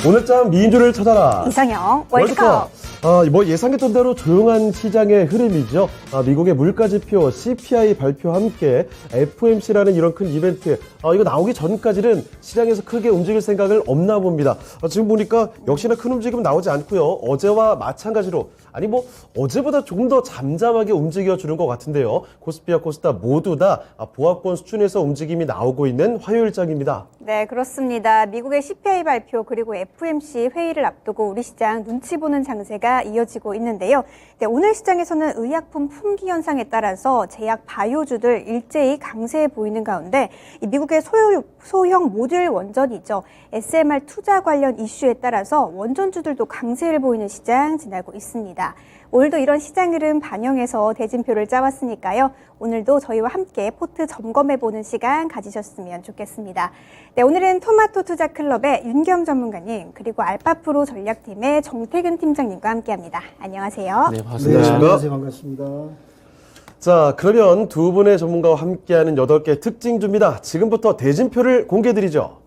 오늘장 미인조를 찾아라. 이상형 월드컵. 뭐 예상했던 대로 조용한 시장의 흐름이죠. 미국의 물가지표 CPI 발표와 함께 FOMC라는 이런 큰 이벤트, 이거 나오기 전까지는 시장에서 크게 움직일 생각을 없나 봅니다. 지금 보니까 역시나 큰 움직임 나오지 않고요. 어제와 마찬가지로, 아니 뭐 어제보다 조금 더 잠잠하게 움직여주는 것 같은데요. 코스피와 코스닥 모두 다 보합권 수준에서 움직임이 나오고 있는 화요일장입니다. 네, 그렇습니다. 미국의 CPI 발표 그리고 FOMC 회의를 앞두고 우리 시장 눈치 보는 장세가 이어지고 있는데요. 네, 오늘 시장에서는 의약품 품귀 현상에 따라서 제약 바이오주들 일제히 강세해 보이는 가운데 미국의 소형 모듈 원전이죠. SMR 투자 관련 이슈에 따라서 원전주들도 강세를 보이는 시장 지나고 있습니다. 오늘도 이런 시장 흐름 반영해서 대진표를 짜왔으니까요. 오늘도 저희와 함께 포트 점검해보는 시간 가지셨으면 좋겠습니다. 네, 오늘은 토마토 투자 클럽의 윤경 전문가님 그리고 알파프로 전략팀의 정태근 팀장님과 함께합니다. 안녕하세요. 네, 반갑습니다. 네, 안녕하세요. 반갑습니다. 자, 그러면 두 분의 전문가와 함께하는 8개 특징주입니다. 지금부터 대진표를 공개해드리죠.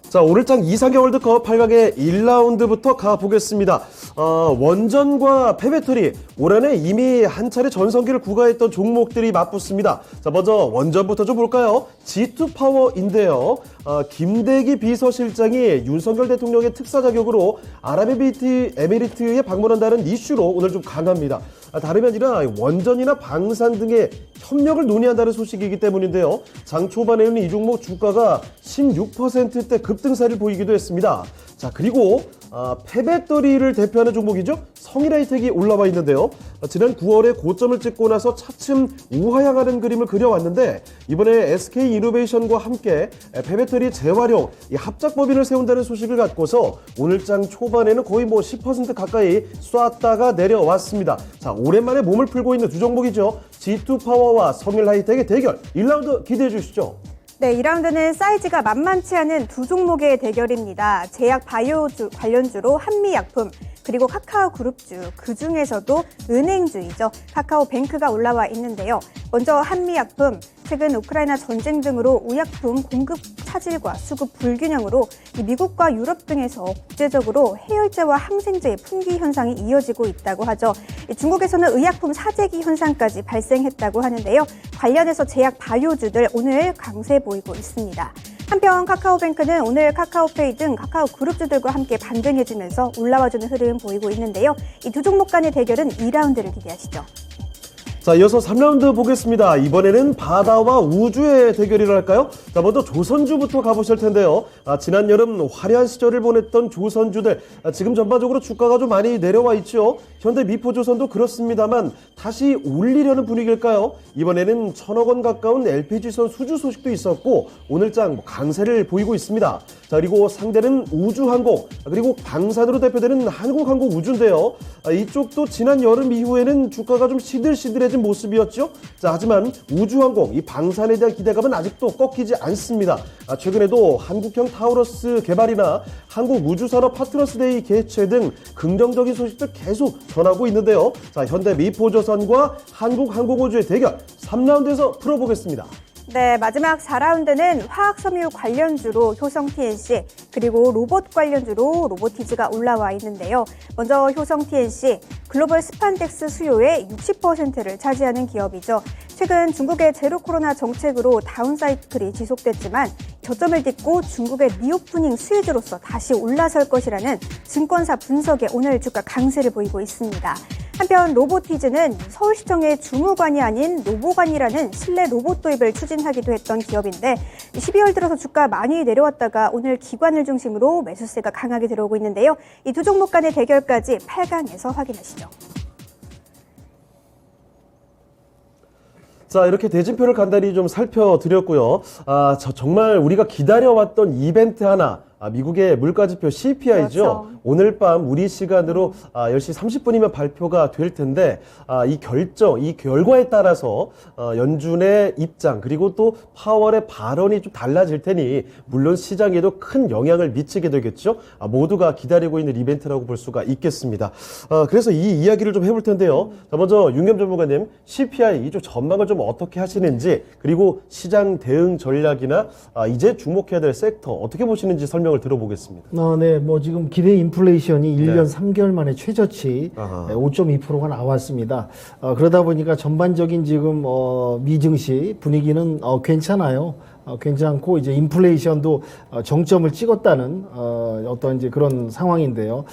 자, 오늘장 이상형 월드컵 8강의 1라운드부터 가보겠습니다. 원전과 폐배터리, 올 한해 이미 한 차례 전성기를 구가했던 종목들이 맞붙습니다. 자, 먼저 원전부터 좀 볼까요? G2파워인데요. 김대기 비서실장이 윤석열 대통령의 특사 자격으로 아랍에미리트에 방문한다는 이슈로 오늘 좀 강합니다. 다름이 아니라 원전이나 방산 등의 협력을 논의한다는 소식이기 때문인데요. 장 초반에는 이 종목 주가가 16%대 급등세를 보이기도 했습니다. 자, 그리고 폐배터리를 대표하는 종목이죠. 성일하이텍이 올라와 있는데요. 지난 9월에 고점을 찍고 나서 차츰 우하향하는 그림을 그려왔는데 이번에 SK이노베이션과 함께 폐배터리 재활용 합작법인을 세운다는 소식을 갖고서 오늘장 초반에는 거의 10% 가까이 쐈다가 내려왔습니다. 자, 오랜만에 몸을 풀고 있는 두 종목이죠. G2파워와 성일하이텍의 대결 1라운드 기대해 주시죠. 네, 2라운드는 사이즈가 만만치 않은 두 종목의 대결입니다. 제약 바이오주 관련주로 한미약품, 그리고 카카오그룹주, 그중에서도 은행주이죠. 카카오뱅크가 올라와 있는데요. 먼저 한미약품, 최근 우크라이나 전쟁 등으로 의약품 공급 차질과 수급 불균형으로 미국과 유럽 등에서 국제적으로 해열제와 항생제의 품귀 현상이 이어지고 있다고 하죠. 중국에서는 의약품 사재기 현상까지 발생했다고 하는데요. 관련해서 제약 바이오주들 오늘 강세 보이고 있습니다. 한편 카카오뱅크는 오늘 카카오페이 등 카카오그룹주들과 함께 반등해주면서 올라와주는 흐름 보이고 있는데요. 이 두 종목 간의 대결은 2라운드를 기대하시죠. 자, 이어서 3라운드 보겠습니다. 이번에는 바다와 우주의 대결이랄까요? 자, 먼저 조선주부터 가보실 텐데요. 지난 여름 화려한 시절을 보냈던 조선주들, 지금 전반적으로 주가가 좀 많이 내려와 있죠. 현대 미포조선도 그렇습니다만 다시 올리려는 분위기일까요? 이번에는 1,000억 원 가까운 LPG선 수주 소식도 있었고 오늘장 강세를 보이고 있습니다. 자, 그리고 상대는 우주항공, 그리고 방산으로 대표되는 한국항공우주인데요. 이쪽도 지난 여름 이후에는 주가가 좀 시들시들해진 모습이었죠. 자, 하지만 우주항공, 이 방산에 대한 기대감은 아직도 꺾이지 않습니다. 최근에도 한국형 타우러스 개발이나 한국우주산업 파트너스데이 개최 등 긍정적인 소식들 계속 전하고 있는데요. 자, 현대 미포조선과 한국항공우주의 대결 3라운드에서 풀어보겠습니다. 네, 마지막 4라운드는 화학섬유 관련주로 효성TNC, 그리고 로봇 관련주로 로보티즈가 올라와 있는데요. 먼저 효성TNC, 글로벌 스판덱스 수요의 60%를 차지하는 기업이죠. 최근 중국의 제로 코로나 정책으로 다운사이클이 지속됐지만 저점을 딛고 중국의 리오프닝 수혜주로서 다시 올라설 것이라는 증권사 분석에 오늘 주가 강세를 보이고 있습니다. 한편 로보티즈는 서울시청의 주무관이 아닌 로보관이라는 실내 로봇 도입을 추진하기도 했던 기업인데 12월 들어서 주가 많이 내려왔다가 오늘 기관을 중심으로 매수세가 강하게 들어오고 있는데요. 이 두 종목 간의 대결까지 8강에서 확인하시죠. 자, 이렇게 대진표를 간단히 좀 살펴드렸고요. 정말 우리가 기다려왔던 이벤트 하나, 미국의 물가지표 CPI죠. 그렇죠. 오늘 밤 우리 시간으로 10시 30분이면 발표가 될 텐데 이 결과에 따라서 연준의 입장 그리고 또 파월의 발언이 좀 달라질 테니 물론 시장에도 큰 영향을 미치게 되겠죠. 모두가 기다리고 있는 이벤트라고 볼 수가 있겠습니다. 그래서 이 이야기를 좀 해볼 텐데요. 자, 먼저 윤겸 전문가님, CPI 이쪽 전망을 좀 어떻게 하시는지 그리고 시장 대응 전략이나 이제 주목해야 될 섹터 어떻게 보시는지 설명 설명을 들어보겠습니다. 네, 뭐 지금 기대 인플레이션이 1년 3개월 만에 최저치 아하. 5.2%가 나왔습니다. 그러다 보니까 전반적인 지금 미증시 분위기는 괜찮아요. 괜찮고 이제 인플레이션도 정점을 찍었다는 어떤 이제 그런 상황인데요.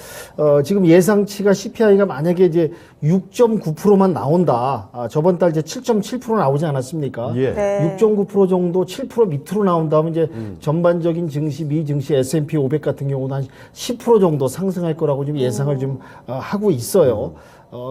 지금 예상치가 CPI가 만약에 이제 6.9%만 나온다. 저번 달 이제 7.7% 나오지 않았습니까? 예. 네. 6.9% 정도 7% 밑으로 나온다면 이제 전반적인 증시, 미증시 S&P 500 같은 경우는 한 10% 정도 상승할 거라고 지금 예상을 좀 하고 있어요.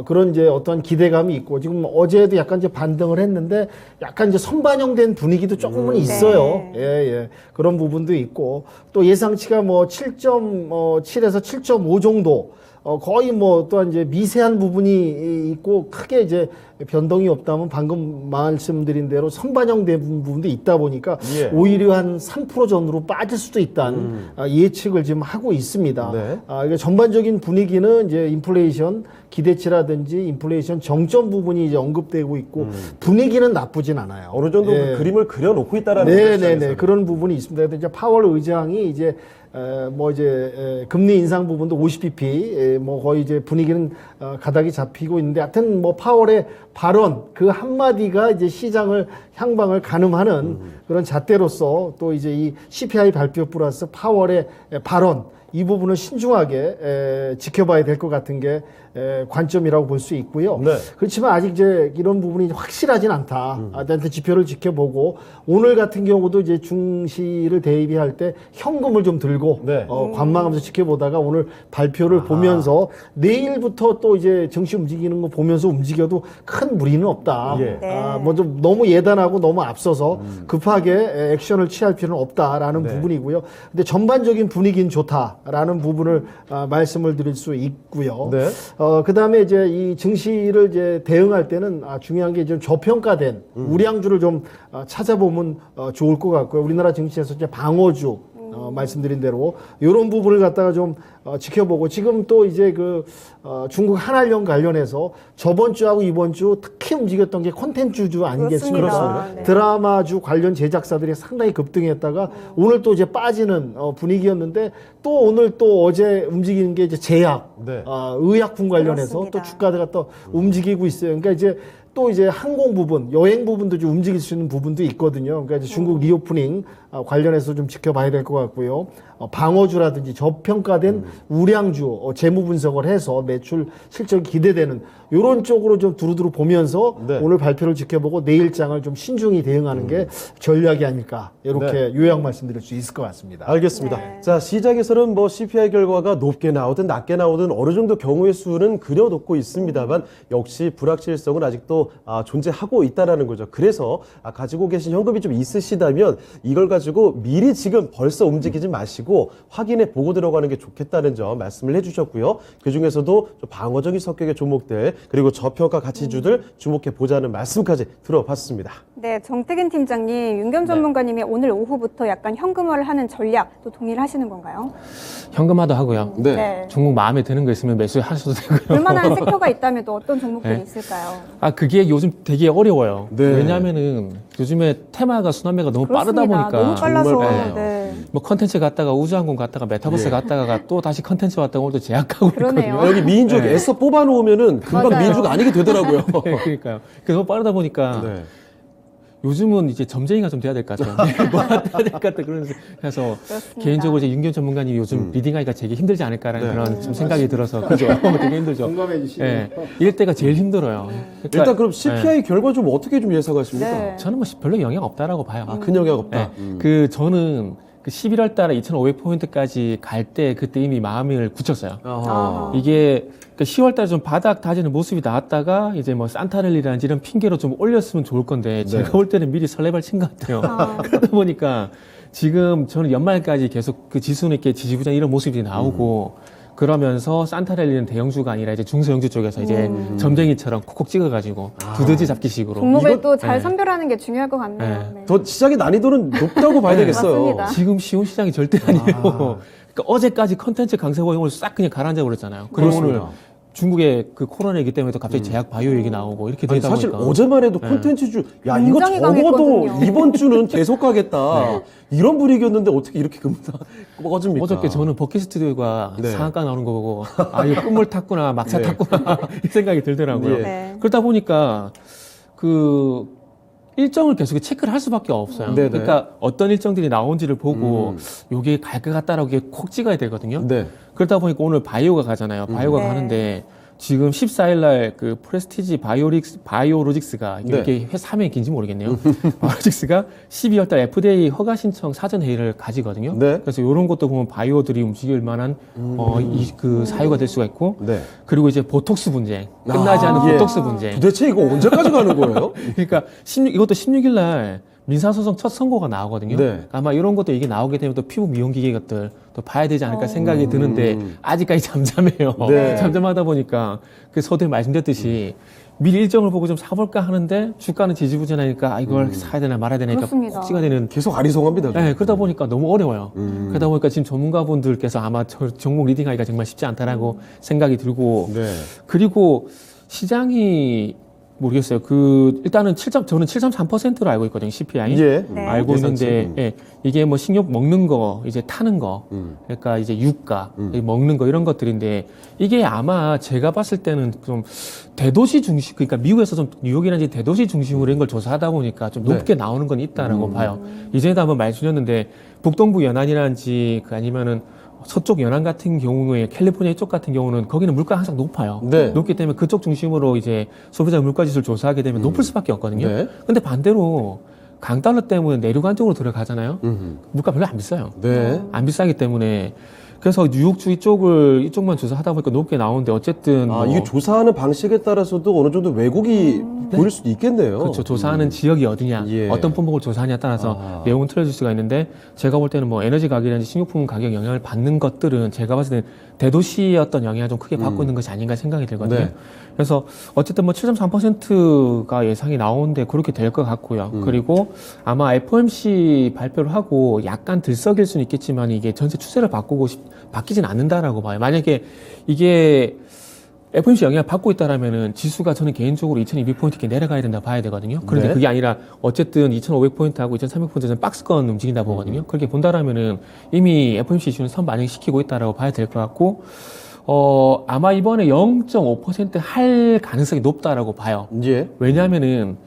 그런 이제 어떤 기대감이 있고 지금 어제도 약간 이제 반등을 했는데 약간 이제 선반영된 분위기도 조금은 있어요. 예, 예. 그런 부분도 있고 또 예상치가 뭐 7.7에서 7.5 정도 거의 뭐 또한 이제 미세한 부분이 있고 크게 이제 변동이 없다면 방금 말씀드린 대로 선반영된 부분도 있다 보니까 예. 오히려 한 3% 전으로 빠질 수도 있다는 예측을 지금 하고 있습니다. 네. 이게 전반적인 분위기는 이제 인플레이션 기대치라든지 인플레이션 정점 부분이 이제 언급되고 있고 분위기는 나쁘진 않아요. 어느 정도 예. 그 그림을 그려놓고 있다라는 네네네 그런 부분이 있습니다. 그래서 이제 파월 의장이 이제 뭐 이제 금리 인상 부분도 50bp 뭐 거의 이제 분위기는 가닥이 잡히고 있는데 하여튼 뭐 파월의 발언 그 한마디가 이제 시장을 향방을 가늠하는 그런 잣대로서 또 이제 이 CPI 발표 플러스 파월의 발언 이 부분은 신중하게 지켜봐야 될 것 같은 게 관점이라고 볼 수 있고요. 네. 그렇지만 아직 이제 이런 부분이 확실하진 않다. 일단 지표를 지켜보고 오늘 같은 경우도 이제 중시를 대비할 때 현금을 좀 들고 네. 관망하면서 지켜보다가 오늘 발표를 보면서 내일부터 또 이제 증시 움직이는 거 보면서 움직여도 큰 무리는 없다. 예. 네. 뭐 좀 너무 예단하고 너무 앞서서 급하게 액션을 취할 필요는 없다라는 네. 부분이고요. 근데 전반적인 분위기는 좋다라는 부분을 말씀을 드릴 수 있고요. 네. 그 다음에 이제 이 증시를 이제 대응할 때는 중요한 게 좀 저평가된 우량주를 좀 찾아보면 좋을 것 같고요. 우리나라 증시에서 이제 방어주 말씀드린 대로 이런 부분을 갖다가 좀 지켜보고 지금 또 이제 그 중국 한알령 관련해서 저번 주하고 이번 주 특히 움직였던 게 콘텐츠주 아니겠습니까? 그렇습니다. 네. 드라마주 관련 제작사들이 상당히 급등했다가 오늘 또 이제 빠지는 분위기였는데 또 오늘 또 어제 움직이는 게 이제 제약, 네. 의약품 관련해서 그렇습니다. 또 주가가 또 움직이고 있어요. 그러니까 이제 또 이제 항공 부분, 여행 부분도 좀 움직일 수 있는 부분도 있거든요. 그러니까 이제 중국 리오프닝 관련해서 좀 지켜봐야 될 것 같고요. 방어주라든지 저평가된 우량주 재무 분석을 해서 매출 실적이 기대되는 이런 쪽으로 좀 두루두루 보면서 네. 오늘 발표를 지켜보고 내일장을 좀 신중히 대응하는 게 전략이 아닐까 이렇게 요약 말씀드릴 수 있을 것 같습니다. 알겠습니다. 네. 자, 시장에서는 뭐 CPI 결과가 높게 나오든 낮게 나오든 어느 정도 경우의 수는 그려놓고 있습니다만 역시 불확실성은 아직도 존재하고 있다라는 거죠. 그래서 가지고 계신 현금이 좀 있으시다면 이걸 가지고 미리 지금 벌써 움직이지 마시고 확인해 보고 들어가는 게 좋겠다는 점 말씀을 해주셨고요. 그 중에서도 좀 방어적인 성격의 종목들 그리고 저평가 가치주들 주목해 보자는 말씀까지 들어봤습니다. 네, 정태균 팀장님, 윤겸 전문가님이 오늘 오후부터 약간 현금화를 하는 전략 또 동의를 하시는 건가요? 현금화도 하고요. 네. 종목 마음에 드는 거 있으면 매수하셔도 되고요. 볼만한 섹터가 있다면 또 어떤 종목들이 네. 있을까요? 그게 요즘 되게 어려워요. 네. 왜냐하면은 요즘에 테마가 순환매가 너무 빠르다 그렇습니다. 보니까 너무 빨라서. 정말 빨라요. 네. 뭐 컨텐츠 갔다가 우주항공 갔다가 메타버스 예. 갔다가 또 다시 컨텐츠 왔다가 오늘도 제약하고 그러네요. 있거든요. 여기 미인족 네. 애써 뽑아놓으면은 금방 맞아요. 미인족 아니게 되더라고요. 네, 그러니까요. 그래서 너무 빠르다 보니까 네. 요즘은 이제 점쟁이가 좀 돼야 될 것 같아요. 뭐 해야 될 것 같아. 그래서 그렇습니다. 개인적으로 이제 윤경 전문가님이 요즘 리딩하기가 되게 힘들지 않을까라는 네. 그런 좀 생각이 들어서 그죠? 되게 힘들죠. 공감해 주시네요. 예, 이럴 때가 제일 힘들어요. 그러니까, 일단 그럼 CPI 결과 좀 어떻게 좀 예상하십니까? 네. 저는 뭐 별로 영향 없다라고 봐요. 큰 영향 없다. 그 저는 그 11월 달에 2,500포인트까지 갈 때 그때 이미 마음을 굳혔어요. 아하. 이게 그 10월 달에 좀 바닥 다지는 모습이 나왔다가 이제 뭐 산타랠리라든지 이런 핑계로 좀 올렸으면 좋을 건데 제가 볼 때는 미리 설레발 친 것 같아요. 그러다 보니까 지금 저는 연말까지 계속 그 지수는 이렇게 지지부정 이런 모습이 나오고 그러면서 산타랠리는 대형주가 아니라 이제 중소형주 쪽에서 이제 점쟁이처럼 콕콕 찍어가지고 두더지 잡기식으로. 종목을 이거- 또 잘 네. 선별하는 게 중요할 것 같네요. 네. 네. 더 시장의 난이도는 높다고 봐야 되겠어요. 맞습니다. 지금 쉬운 시장이 절대 아니에요. 그러니까 어제까지 컨텐츠 강세 보잉을 싹 그냥 가라앉아 버렸잖아요. 그리고 오늘 그렇습니다. 중국의 그 코로나이기 때문에 또 갑자기 제약 바이오 얘기 나오고 이렇게 아니, 되다 사실 보니까 어제만 해도 콘텐츠주 야 이거 굉장히 적어도 강했거든요. 이번 주는 계속 가겠다 이런 분위기였는데 어떻게 이렇게 금방 꺼집니까? 어저께 저는 버킷스튜디오가 네. 상한가 나오는 거 보고 아 이거 끝물 탔구나 막차 네. 탔구나 이 생각이 들더라고요. 예. 네. 그러다 보니까 그 일정을 계속 체크를 할 수밖에 없어요. 네네. 그러니까 어떤 일정들이 나온지를 보고 요게 갈 것 같다라고 이게 콕 찍어야 되거든요. 네. 그러다 보니까 오늘 바이오가 가잖아요. 바이오가 네. 가는데 지금 14일 날 그 프레스티지 바이오로직스가 네. 이렇게 회사 사명이 긴지 모르겠네요. 바이오로직스가 12월 달 FDA 허가 신청 사전 회의를 가지거든요. 네. 그래서 이런 것도 보면 바이오들이 움직일 만한 그 사유가 될 수가 있고 네. 그리고 이제 보톡스 분쟁 끝나지 않은 예. 보톡스 분쟁. 도대체 이거 언제까지 가는 거예요? 그러니까 이것도 16일 날 민사소송 첫 선고가 나오거든요. 네. 아마 이런 것도 이게 나오게 되면 또 피부 미용 기계 것들 또 봐야 되지 않을까 생각이 드는데 아직까지 잠잠해요. 네. 잠잠하다 보니까 그 서두에 말씀드렸듯이 미리 일정을 보고 좀 사볼까 하는데 주가는 지지부진하니까 아, 이걸 사야 되나 말아야 되나 그러니까 그렇습니다. 꼭지가 되는 계속 아리송합니다. 네, 그러다 보니까 너무 어려워요. 그러다 보니까 지금 전문가분들께서 아마 저 종목 리딩하기가 정말 쉽지 않다라고 생각이 들고 네. 그리고 시장이 모르겠어요. 일단은 저는 7.3%로 알고 있거든요. CPI. 예. 네. 알고 예상치. 있는데, 예, 이게 뭐 식료 먹는 거, 이제 타는 거, 그러니까 이제 유가, 먹는 거 이런 것들인데, 이게 아마 제가 봤을 때는 좀 대도시 중심, 그러니까 미국에서 좀 뉴욕이라든지 대도시 중심으로 이런 걸 조사하다 보니까 좀 높게 나오는 건 있다라고 봐요. 이전에도 한번 말씀드렸는데, 북동부 연안이라든지 아니면은 서쪽 연안 같은 경우에 캘리포니아 쪽 같은 경우는 거기는 물가가 항상 높아요. 네. 높기 때문에 그쪽 중심으로 이제 소비자 물가 지수를 조사하게 되면 높을 수밖에 없거든요. 네. 근데 반대로 강달러 때문에 내륙안 쪽으로 들어가잖아요. 물가 별로 안 비싸요. 네. 안 비싸기 때문에 그래서 뉴욕주 이쪽만 조사하다 보니까 높게 나오는데 어쨌든 아, 뭐 이게 조사하는 방식에 따라서도 어느 정도 왜곡이 보일 수도 있겠네요. 그렇죠. 조사하는 지역이 어디냐, 예. 어떤 품목을 조사하냐에 따라서 내용은 틀려질 수가 있는데 제가 볼 때는 뭐 에너지 가격이라든지 식료품 가격 영향을 받는 것들은 제가 봤을 때는 대도시의 어떤 영향을 좀 크게 받고 있는 것이 아닌가 생각이 들거든요. 네. 그래서 어쨌든 뭐 7.3%가 예상이 나오는데 그렇게 될 것 같고요. 그리고 아마 FOMC 발표를 하고 약간 들썩일 수는 있겠지만 이게 전체 추세를 바뀌진 않는다라고 봐요. 만약에 이게 FOMC 영향을 받고 있다라면은 지수가 저는 개인적으로 2200포인트 이렇게 내려가야 된다 봐야 되거든요. 그런데 네. 그게 아니라 어쨌든 2500포인트하고 2300포인트는 박스권 움직인다 보거든요. 그렇게 본다라면은 이미 FOMC 이슈는 선 반영시키고 있다라고 봐야 될 것 같고 아마 이번에 0.5% 할 가능성이 높다라고 봐요. 예. 왜냐하면은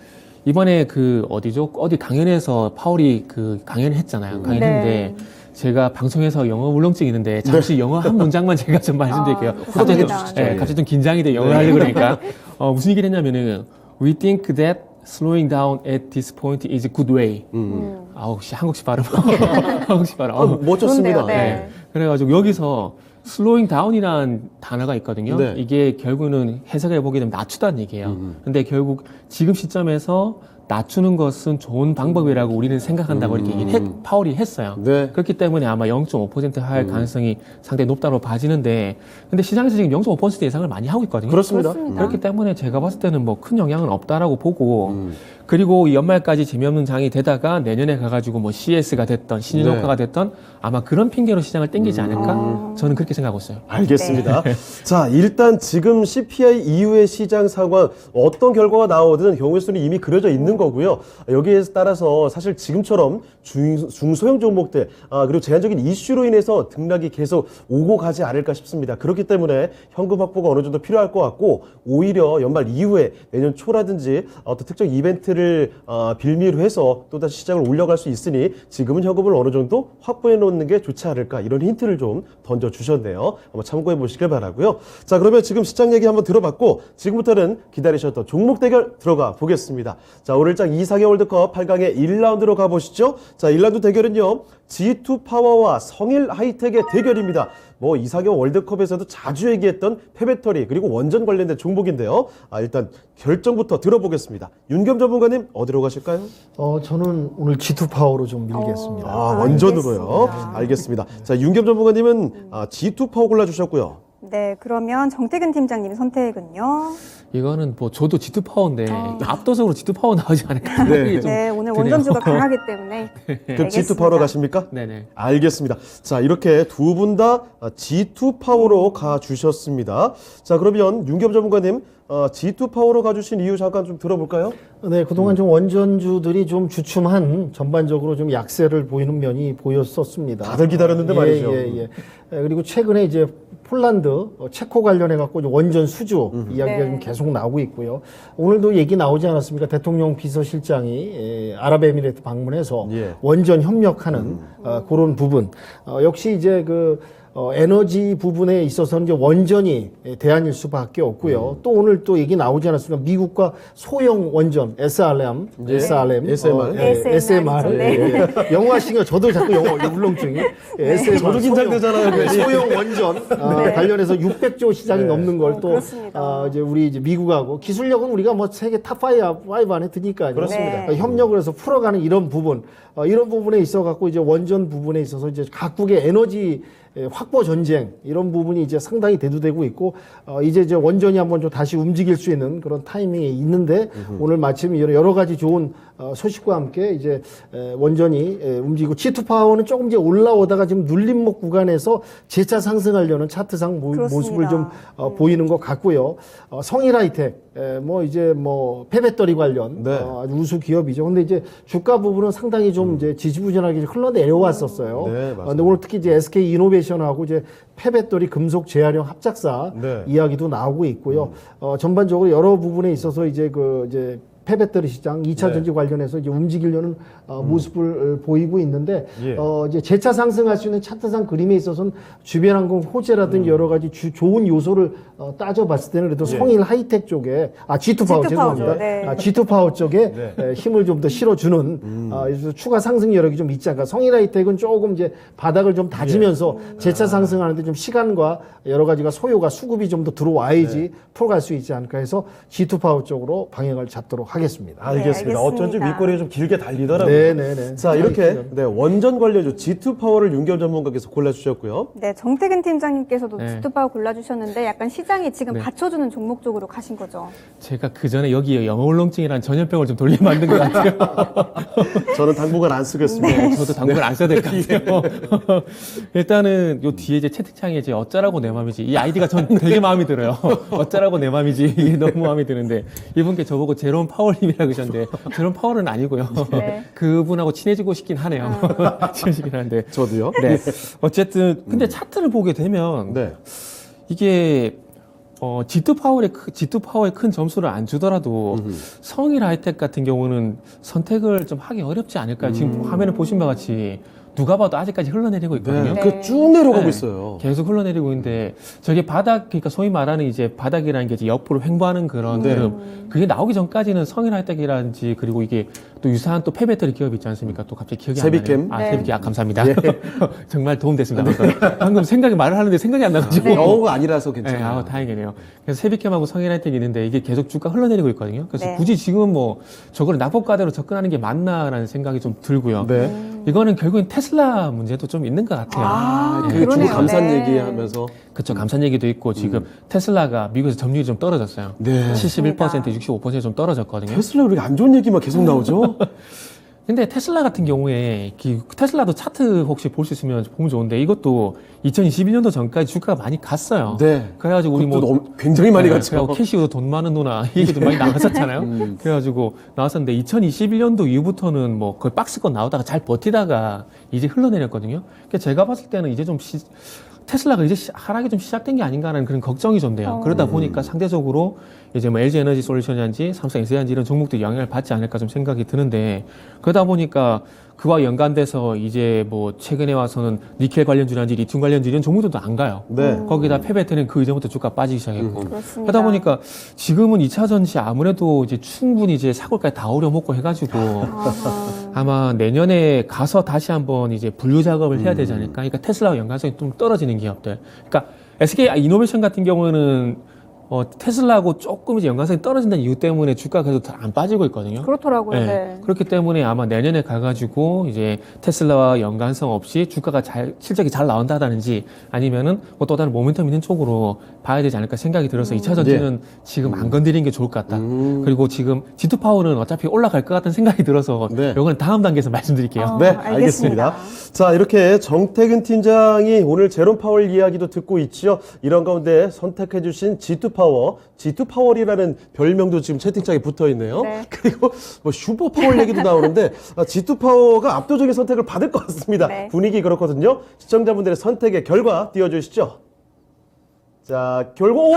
이번에 어디 강연에서 파월이 강연을 했잖아요. 강연했는데 제가 방송에서 영어 울렁증이 있는데 잠시 영어 한 문장만 제가 좀 말씀드릴게요. 갑자기 후렴구시죠. 갑자기 좀 긴장이 돼 영어를 하려고 그러니까 무슨 얘기를 했냐면은 We think that slowing down at this point is a good way. 아우 씨 한국식 발음. 한국식 발음. 아, 멋졌습니다. 좋은데요, 네. 그래가지고 여기서 slowing down이라는 단어가 있거든요. 네. 이게 결국은 해석해 보게 되면 낮추다는 얘기예요. 근데 결국 지금 시점에서 낮추는 것은 좋은 방법이라고 우리는 생각한다고 이렇게 파월이 했어요. 네. 그렇기 때문에 아마 0.5%할 가능성이 상당히 높다고 봐지는데, 근데 시장에서 지금 0.5% 예상을 많이 하고 있거든요. 그렇습니다. 그렇기 때문에 제가 봤을 때는 뭐 큰 영향은 없다라고 보고, 그리고 이 연말까지 재미없는 장이 되다가 내년에 가가지고 뭐 CS가 됐던 신유효과가 됐던 아마 그런 핑계로 시장을 땡기지 않을까? 저는 그렇게 생각하고 있어요. 알겠습니다. 자, 일단 지금 CPI 이후의 시장 상황 어떤 결과가 나오든 경우의 이미 그려져 있는 거고요. 여기에 따라서 사실 지금처럼 중소형 종목들 그리고 제한적인 이슈로 인해서 등락이 계속 오고 가지 않을까 싶습니다. 그렇기 때문에 현금 확보가 어느 정도 필요할 것 같고 오히려 연말 이후에 내년 초라든지 어떤 특정 이벤트를 빌미로 해서 또다시 시장을 올려갈 수 있으니 지금은 현금을 어느 정도 확보해 놓는 게 좋지 않을까 이런 힌트를 좀 던져주셨네요. 한번 참고해 보시길 바라고요. 자, 그러면 지금 시장 얘기 한번 들어봤고 지금부터는 기다리셨던 종목 대결 들어가 보겠습니다. 자, 오늘장 이상의 월드컵 8강의 1라운드로 가보시죠. 자, 1라운드 대결은요. G2 파워와 성일 하이텍의 대결입니다. 뭐 이상형 월드컵에서도 자주 얘기했던 폐배터리 그리고 원전 관련된 종목인데요. 일단 결정부터 들어보겠습니다. 윤겸 전문가님 어디로 가실까요? 저는 오늘 G2 파워로 좀 밀겠습니다. 원전으로요. 알겠습니다. 자, 윤겸 전문가님은 G2 파워 골라주셨고요. 네, 그러면 정태근 팀장님 선택은요? 이거는 뭐 저도 G2 파워인데 압도적으로 G2 파워 나오지 않을까 생각이 좀 네, 오늘 드네요. 원전주가 강하기 때문에. 그럼 G2 파워로 가십니까? 네네. 알겠습니다. 자, 이렇게 두 분 다 G2 파워로 가주셨습니다. 자, 그러면 윤겸 전문가님, G2 파워로 가주신 이유 잠깐 좀 들어볼까요? 네, 그동안 좀 원전주들이 좀 주춤한 전반적으로 좀 약세를 보이는 면이 보였었습니다. 다들 기다렸는데 말이죠. 그리고 최근에 이제 폴란드, 체코 관련해 갖고 원전 수주 이야기가 네. 좀 계속 나오고 있고요. 오늘도 얘기 나오지 않았습니까? 대통령 비서실장이 아랍에미레이트 방문해서 예. 원전 협력하는 그런 부분. 역시 이제 에너지 부분에 있어서는 이제 원전이 대안일 수밖에 없고요. 또 오늘 또 얘기 나오지 않았습니까? 미국과 소형 원전 SRM, 예. SMR. SMR. 네. 영어하시니까 저도 자꾸 영어 울렁증이. SMR. 저도 긴장되잖아요. 괜히. 소형 원전 관련해서 600조 시장이 넘는 걸 또 그렇습니다. 이제 우리 이제 미국하고 기술력은 우리가 뭐 세계 탑5 안에 드니까요. 그렇습니다. 네. 협력을 해서 풀어가는 이런 부분, 이런 부분에 있어 갖고 이제 원전 부분에 있어서 이제 각국의 에너지 확보 전쟁 이런 부분이 이제 상당히 대두되고 있고 이제 원전이 한번 좀 다시 움직일 수 있는 그런 타이밍이 있는데 오늘 마침 여러 가지 좋은 소식과 함께 이제 원전이 움직이고 G2 파워는 조금 이제 올라오다가 지금 눌림목 구간에서 재차 상승하려는 차트상 모습을 좀 보이는 것 같고요. 성일하이텍 이제 폐배터리 관련 네. 아주 우수 기업이죠. 근데 이제 주가 부분은 상당히 좀 이제 지지부진하게 흘러내려왔었어요. 네, 맞습니다. 근데 오늘 특히 이제 SK 이노베이션하고 이제 폐배터리 금속 재활용 합작사 네. 이야기도 나오고 있고요. 전반적으로 여러 부분에 있어서 이제 폐배터리 시장, 2차 네. 전지 관련해서 이제 움직이려는 모습을 보이고 있는데, 예. 이제 재차 상승할 수 있는 차트상 그림에 있어서는 주변항공 호재라든지 여러 가지 좋은 요소를 따져봤을 때는 그래도 성일 하이텍 쪽에, G2 파워, G2 죄송합니다. 파워죠. 네. G2 파워 쪽에 네. 힘을 좀 더 실어주는, 그래서 추가 상승 여력이 좀 있지 않을까. 성일 하이텍은 조금 이제 바닥을 좀 다지면서 재차 상승하는데 좀 시간과 여러 가지가 소요가 수급이 좀 더 들어와야지 풀어갈 수 있지 않을까 해서 G2 파워 쪽으로 방향을 잡도록 하겠습니다. 알겠습니다. 네, 어쩐지 알겠습니다. 윗꼬리가 좀 길게 달리더라고요. 네네네. 자, 이렇게 원전 관련주 G2 파워를 윤겸 전문가께서 골라주셨고요. 네, 정태근 팀장님께서도 네. G2 파워 골라주셨는데 약간 시장이 지금 받쳐주는 종목 쪽으로 가신 거죠. 제가 그 전에 여기에 영어 울렁증이라는 전염병을 좀 돌려 만든 것 같아요. 저는 당분간 안 쓰겠습니다. 네, 저도 당분간 안 써야 될 것 같아요. 일단은 요 뒤에 이제 채팅창에 이제 어쩌라고 내 맘이지. 이 아이디가 전 되게 마음에 들어요. 어쩌라고 내 맘이지. 이게 너무 마음에 드는데 이분께 저보고 제롬 파월님이라고 그러셨는데 제롬 파월은 아니고요. 네. 그분하고 친해지고 싶긴 하네요. 친해지긴 한데. 저도요. 네. 어쨌든 근데 차트를 보게 되면 네. 이게 G2 파워에 큰 점수를 안 주더라도 성일 하이텍 같은 경우는 선택을 좀 하기 어렵지 않을까요? 지금 화면에 보신 바와 같이 누가 봐도 아직까지 흘러내리고 있거든요. 네. 그 쭉 내려가고 네. 있어요. 계속 흘러내리고 있는데 저게 바닥, 그러니까 소위 말하는 이제 바닥이라는 게 이제 옆으로 횡보하는 그런 네. 흐름. 그게 나오기 전까지는 성일 하이텍이라든지 그리고 이게 또 유사한 또 폐배터리 기업이 있지 않습니까? 또 갑자기 기억이 세비캠. 안 나네요. 네. 세비캠. 감사합니다. 정말 도움됐습니다. 방금 생각이 말을 하는데 생각이 안 나가지고. 영어가 아니라서 네, 괜찮아요. 다행이네요. 그래서 세비캠하고 성일 하이텍이 있는데 이게 계속 주가 흘러내리고 있거든요. 그래서 네. 굳이 지금 저걸 낙폭가대로 접근하는 게 맞나라는 생각이 좀 들고요. 네. 이거는 결국엔 테슬라 문제도 좀 있는 것 같아요. 그 주고 그러네요. 감산 네. 얘기하면서 그렇죠. 감산 얘기도 있고 지금 테슬라가 미국에서 점유율이 좀 떨어졌어요. 네. 71%, 65%좀 떨어졌거든요. 테슬라 우리가 안 좋은 얘기만 계속 나오죠. 근데 테슬라 같은 경우에 테슬라도 차트 혹시 볼 수 있으면 보면 좋은데 이것도 2021년도 전까지 주가가 많이 갔어요. 네. 그래가지고 우리 그것도 굉장히 많이 갔죠. 그래가지고 캐시우도 돈 많은 누나 이 얘기도 많이 나왔었잖아요. 그래가지고 나왔었는데 2021년도 이후부터는 거의 박스권 나오다가 잘 버티다가 이제 흘러내렸거든요. 그러니까 제가 봤을 때는 이제 좀 테슬라가 이제 하락이 좀 시작된 게 아닌가라는 그런 걱정이 좀 돼요. 그러다 보니까 상대적으로 이제 LG 에너지 솔루션이란지 삼성 SDI란지 이런 종목들이 영향을 받지 않을까 좀 생각이 드는데 그러다 보니까 그와 연관돼서 이제 최근에 와서는 니켈 관련주라든지 리튬 관련주 이런 종목들도 안 가요. 네. 거기다 폐배터리는 그 이전부터 주가 빠지기 시작했고. 그렇습니다. 그러다 보니까 지금은 2차 전지 아무래도 이제 충분히 이제 사골까지 다 어려먹고 해가지고 아마 내년에 가서 다시 한번 이제 분류 작업을 해야 되지 않을까. 그러니까 테슬라와 연관성이 좀 떨어지는 기업들. 그러니까 SK 이노베이션 같은 경우는 테슬라하고 조금 이제 연관성이 떨어진다는 이유 때문에 주가가 계속 잘 안 빠지고 있거든요. 그렇더라고요. 네. 네. 그렇기 때문에 아마 내년에 가가지고 이제 테슬라와 연관성 없이 주가가 실적이 잘 나온다든지 아니면은 뭐 또 다른 모멘텀 있는 쪽으로 봐야 되지 않을까 생각이 들어서 2차 전지는 지금 안 건드리는 게 좋을 것 같다. 그리고 지금 G2 파워는 어차피 올라갈 것 같은 생각이 들어서 네. 요거는 다음 단계에서 말씀드릴게요. 네, 알겠습니다. 알겠습니다. 자, 이렇게 정태근 팀장이 오늘 제롬 파월 이야기도 듣고 있지요. 이런 가운데 선택해주신 G2 파워, G2 파월이라는 별명도 지금 채팅창에 붙어 있네요. 네. 그리고 뭐 슈퍼 파월 얘기도 나오는데 G2 파워가 압도적인 선택을 받을 것 같습니다. 네. 분위기 그렇거든요. 시청자분들의 선택의 결과 띄워주시죠. 자, 결과, 오!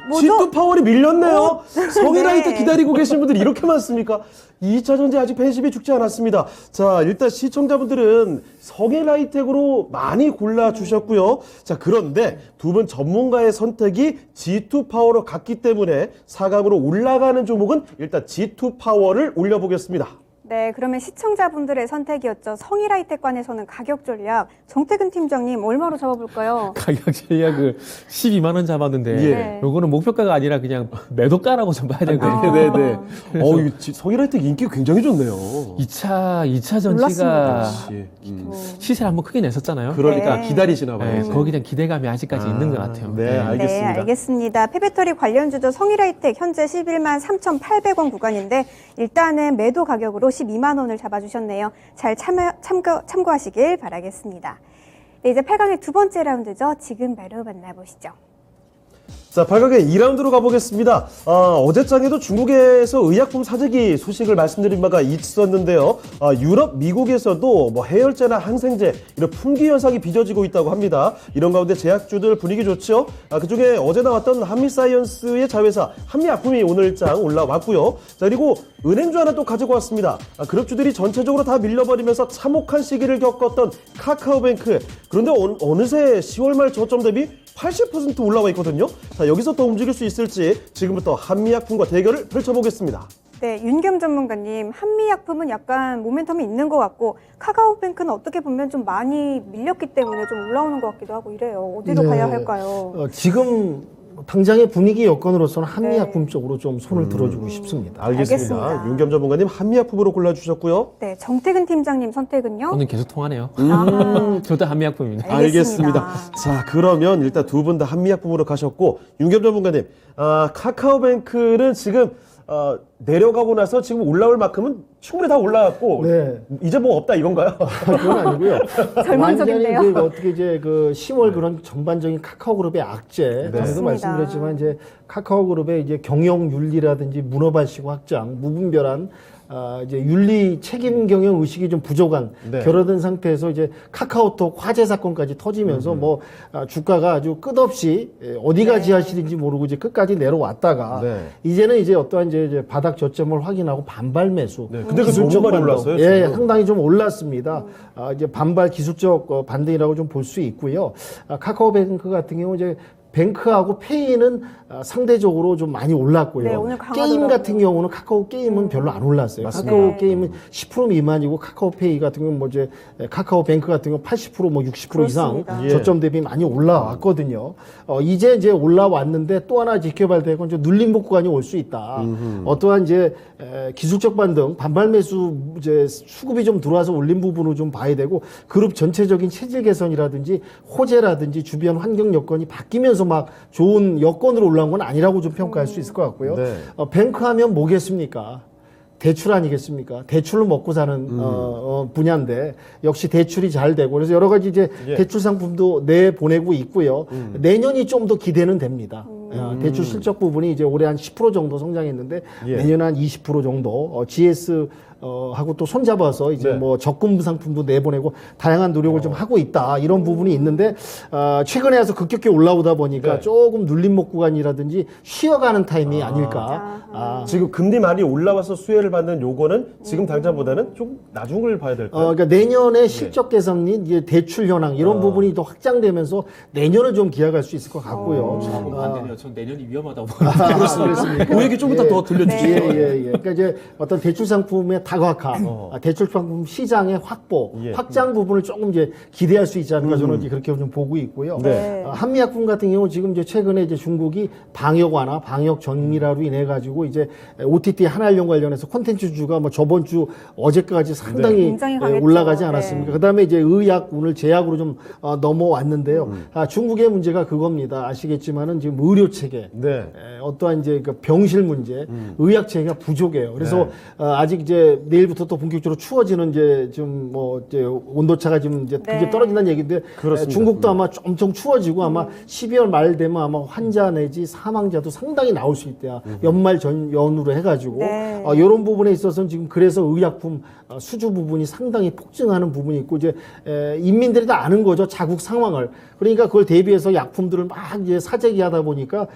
뭐죠? G2 파월이 밀렸네요. 성일라이트 네. 기다리고 계신 분들이 이렇게 많습니까? 2차 전지 아직 팬심이 죽지 않았습니다. 자, 일단 시청자분들은 성일라이텍으로 많이 골라주셨고요. 자, 그런데 두 분 전문가의 선택이 G2 파워로 갔기 때문에 4강으로 올라가는 종목은 일단 G2 파워를 올려보겠습니다. 네, 그러면 시청자분들의 선택이었죠. 성일하이텍관에서는 가격 전략. 정태근 팀장님 얼마로 잡아볼까요? 가격 전략을 12만 원 잡았는데 예. 요거는 목표가가 아니라 그냥 매도가라고 좀 봐야 되거든요. 네네. 성일라이텍 인기 굉장히 좋네요. 2차 전지가 몰랐습니다. 시세를 한번 크게 냈었잖아요. 그러니까 네. 기다리시나 봐요. 네, 이제. 거기에 대한 기대감이 아직까지 있는 것 같아요. 네, 알겠습니다. 네, 알겠습니다. 폐배터리 관련주죠. 성일하이텍 현재 11만 3,800원 구간인데 일단은 매도 가격으로 12만 원을 잡아주셨네요. 잘 참고하시길 바라겠습니다. 네, 이제 8강의 두 번째 라운드죠. 지금 바로 만나보시죠. 자, 8강의 2라운드로 가보겠습니다. 어제장에도 중국에서 의약품 사재기 소식을 말씀드린 바가 있었는데요. 유럽, 미국에서도 뭐 해열제나 항생제 이런 품귀 현상이 빚어지고 있다고 합니다. 이런 가운데 제약주들 분위기 좋죠. 그중에 어제 나왔던 한미사이언스의 자회사 한미약품이 오늘장 올라왔고요. 자, 그리고 은행주 하나 또 가지고 왔습니다. 그룹주들이 전체적으로 다 밀려버리면서 참혹한 시기를 겪었던 카카오뱅크. 그런데 어느새 10월 말 저점 대비 80% 올라와 있거든요. 자, 여기서 더 움직일 수 있을지 지금부터 한미약품과 대결을 펼쳐보겠습니다. 네, 윤겸 전문가님, 한미약품은 약간 모멘텀이 있는 것 같고 카카오뱅크는 어떻게 보면 좀 많이 밀렸기 때문에 좀 올라오는 것 같기도 하고 이래요. 어디로 네. 가야 할까요? 지금 당장의 분위기 여건으로서는 한미약품 쪽으로 좀 손을 들어주고 싶습니다. 알겠습니다. 윤겸 전문가님 한미약품으로 골라주셨고요. 네, 정태근 팀장님 선택은요? 오늘 계속 통하네요. 아, 저도 한미약품입니다. 알겠습니다. 자, 그러면 일단 두 분 다 한미약품으로 가셨고 윤겸 전문가님, 카카오뱅크는 지금 내려가고 나서 지금 올라올 만큼은 충분히 다 올라왔고 네. 이제 뭐 없다 이건가요? 그건 아니고요. 절망적인데요. 완전히 어떻게 이제 그 10월 그런 전반적인 카카오그룹의 악재, 전에도 맞습니다. 말씀드렸지만 이제 카카오그룹의 이제 경영 윤리라든지 문어발식 확장, 무분별한 이제 윤리 책임 경영 의식이 좀 부족한 네. 결여된 상태에서 이제 카카오톡 화재 사건까지 터지면서 뭐 주가가 아주 끝없이 어디가 지하실인지 모르고 이제 끝까지 내려왔다가 네. 이제는 이제 어떠한 이제 바닥 저점을 확인하고 반발 매수. 네, 근데 그 기술적 너무 많이 반등. 올랐어요, 예, 지금. 상당히 좀 올랐습니다. 이제 반발 기술적 반등이라고 좀 볼 수 있고요. 카카오뱅크 같은 경우 이제 뱅크하고 페이는 상대적으로 좀 많이 올랐고요. 네, 오늘 강하더라고요. 게임 같은 경우는 카카오 게임은 별로 안 올랐어요. 맞습니다. 카카오 네. 게임은 10% 미만이고 카카오 페이 같은 경우는 뭐 이제 카카오뱅크 같은 경우 80%뭐 60% 이상 그렇습니다. 예. 저점 대비 많이 올라왔거든요. 이제 올라왔는데 또 하나 지켜봐야 될 건 이제 눌림목 구간이 올 수 있다. 어떠한 이제 기술적 반등, 반발 매수 이제 수급이 좀 들어와서 올린 부분을 좀 봐야 되고 그룹 전체적인 체질 개선이라든지 호재라든지 주변 환경 여건이 바뀌면서 막 좋은 여건으로 올라온 건 아니라고 좀 평가할 수 있을 것 같고요. 네. 뱅크하면 뭐겠습니까? 대출 아니겠습니까? 대출로 먹고 사는 분야인데 역시 대출이 잘 되고 그래서 여러 가지 이제 예. 대출 상품도 내 보내고 있고요. 내년이 좀 더 기대는 됩니다. 대출 실적 부분이 이제 올해 한 10% 정도 성장했는데 예. 내년 한 20% 정도 GS 하고 또 손잡아서 이제 네. 뭐 적금 상품도 내보내고 다양한 노력을 좀 하고 있다 이런 부분이 있는데 최근에 와서 급격히 올라오다 보니까 네. 조금 눌림목 구간이라든지 쉬어가는 타임이 아닐까. 지금 금리 많이 올라와서 수혜를 받는 요거는 지금 당장보다는 좀 나중을 봐야 될까요? 그러니까 내년에 실적 개선 및 이제 대출 현황 이런 부분이 더 확장되면서 내년을 좀 기약할 수 있을 것 같고요. 반대네요. 전 내년이 위험하다고 그렇습니다. 그 얘기 좀 이따 더 들려주시죠. 예. 그러니까 이제 어떤 대출 상품의 다각화, 대출 상품 시장의 확보, 예. 확장 부분을 조금 이제 기대할 수 있지 않을까 저는 이제 그렇게 좀 보고 있고요. 네. 한미약품 같은 경우 지금 이제 최근에 이제 중국이 방역 완화, 방역 정밀화로 인해 가지고 이제 OTT 한알령 관련해서 콘텐츠 주가 뭐 저번 주 어제까지 상당히 굉장히 강했죠. 올라가지 않았습니까? 그다음에 이제 의약 오늘 제약으로 좀 넘어왔는데요. 중국의 문제가 그겁니다. 아시겠지만은 지금 의료 체계, 네. 어떠한 이제 그 병실 문제, 의학 체계가 부족해요. 그래서 아직 이제 내일부터 또 본격적으로 추워지는 이제 좀 뭐 이제 온도차가 좀 이제 네. 그게 떨어진다는 얘기인데 그렇습니다. 중국도 아마 엄청 추워지고 아마 12월 말 되면 아마 환자 내지 사망자도 상당히 나올 수 있대요. 연말 연으로 해가지고 네. 이런 부분에 있어서는 지금 그래서 의약품 수주 부분이 상당히 폭증하는 부분이 있고 이제 인민들이 다 아는 거죠. 자국 상황을. 그러니까 그걸 대비해서 약품들을 막 이제 사재기 하다 보니까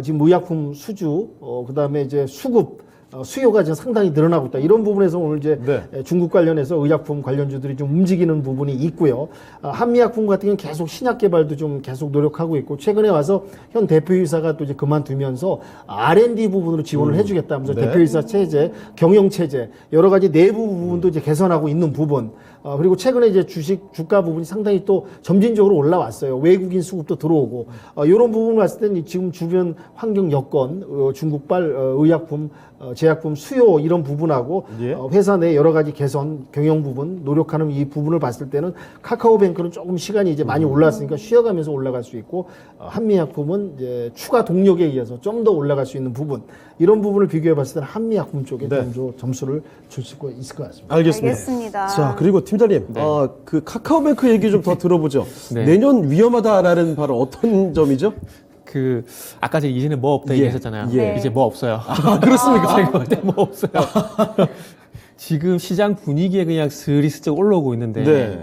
지금 의약품 수주 그다음에 이제 수급 수요가 지금 상당히 늘어나고 있다. 이런 부분에서 오늘 이제 네. 중국 관련해서 의약품 관련주들이 좀 움직이는 부분이 있고요. 한미약품 같은 경우는 계속 신약 개발도 좀 계속 노력하고 있고 최근에 와서 현 대표이사가 또 이제 그만두면서 R&D 부분으로 지원을 해주겠다면서 네. 대표이사 체제, 경영 체제 여러 가지 내부 부분도 이제 개선하고 있는 부분. 그리고 최근에 이제 주가 부분이 상당히 또 점진적으로 올라왔어요. 외국인 수급도 들어오고 이런 부분을 봤을 때는 지금 주변 환경 여건, 중국발 의약품, 제약품 수요 이런 부분하고 예. 회사 내 여러 가지 개선, 경영 부분 노력하는 이 부분을 봤을 때는 카카오뱅크는 조금 시간이 이제 많이 올랐으니까 쉬어가면서 올라갈 수 있고 한미약품은 이제 추가 동력에 의해서 좀 더 올라갈 수 있는 부분 이런 부분을 비교해 봤을 때는 한미약품 쪽에 네. 좀 점수를 줄 수 있을 것 같습니다. 알겠습니다. 자, 그리고 팀장님, 그 카카오뱅크 얘기 좀 더 들어보죠. 네. 내년 위험하다라는 바로 어떤 점이죠? 그 아까 제가 이전에 뭐 없다 예. 얘기했었잖아요. 예. 이제 뭐 없어요. 그렇습니까? 제가 볼 때 뭐 없어요. 지금 시장 분위기에 그냥 스리슬쩍 올라오고 있는데 네.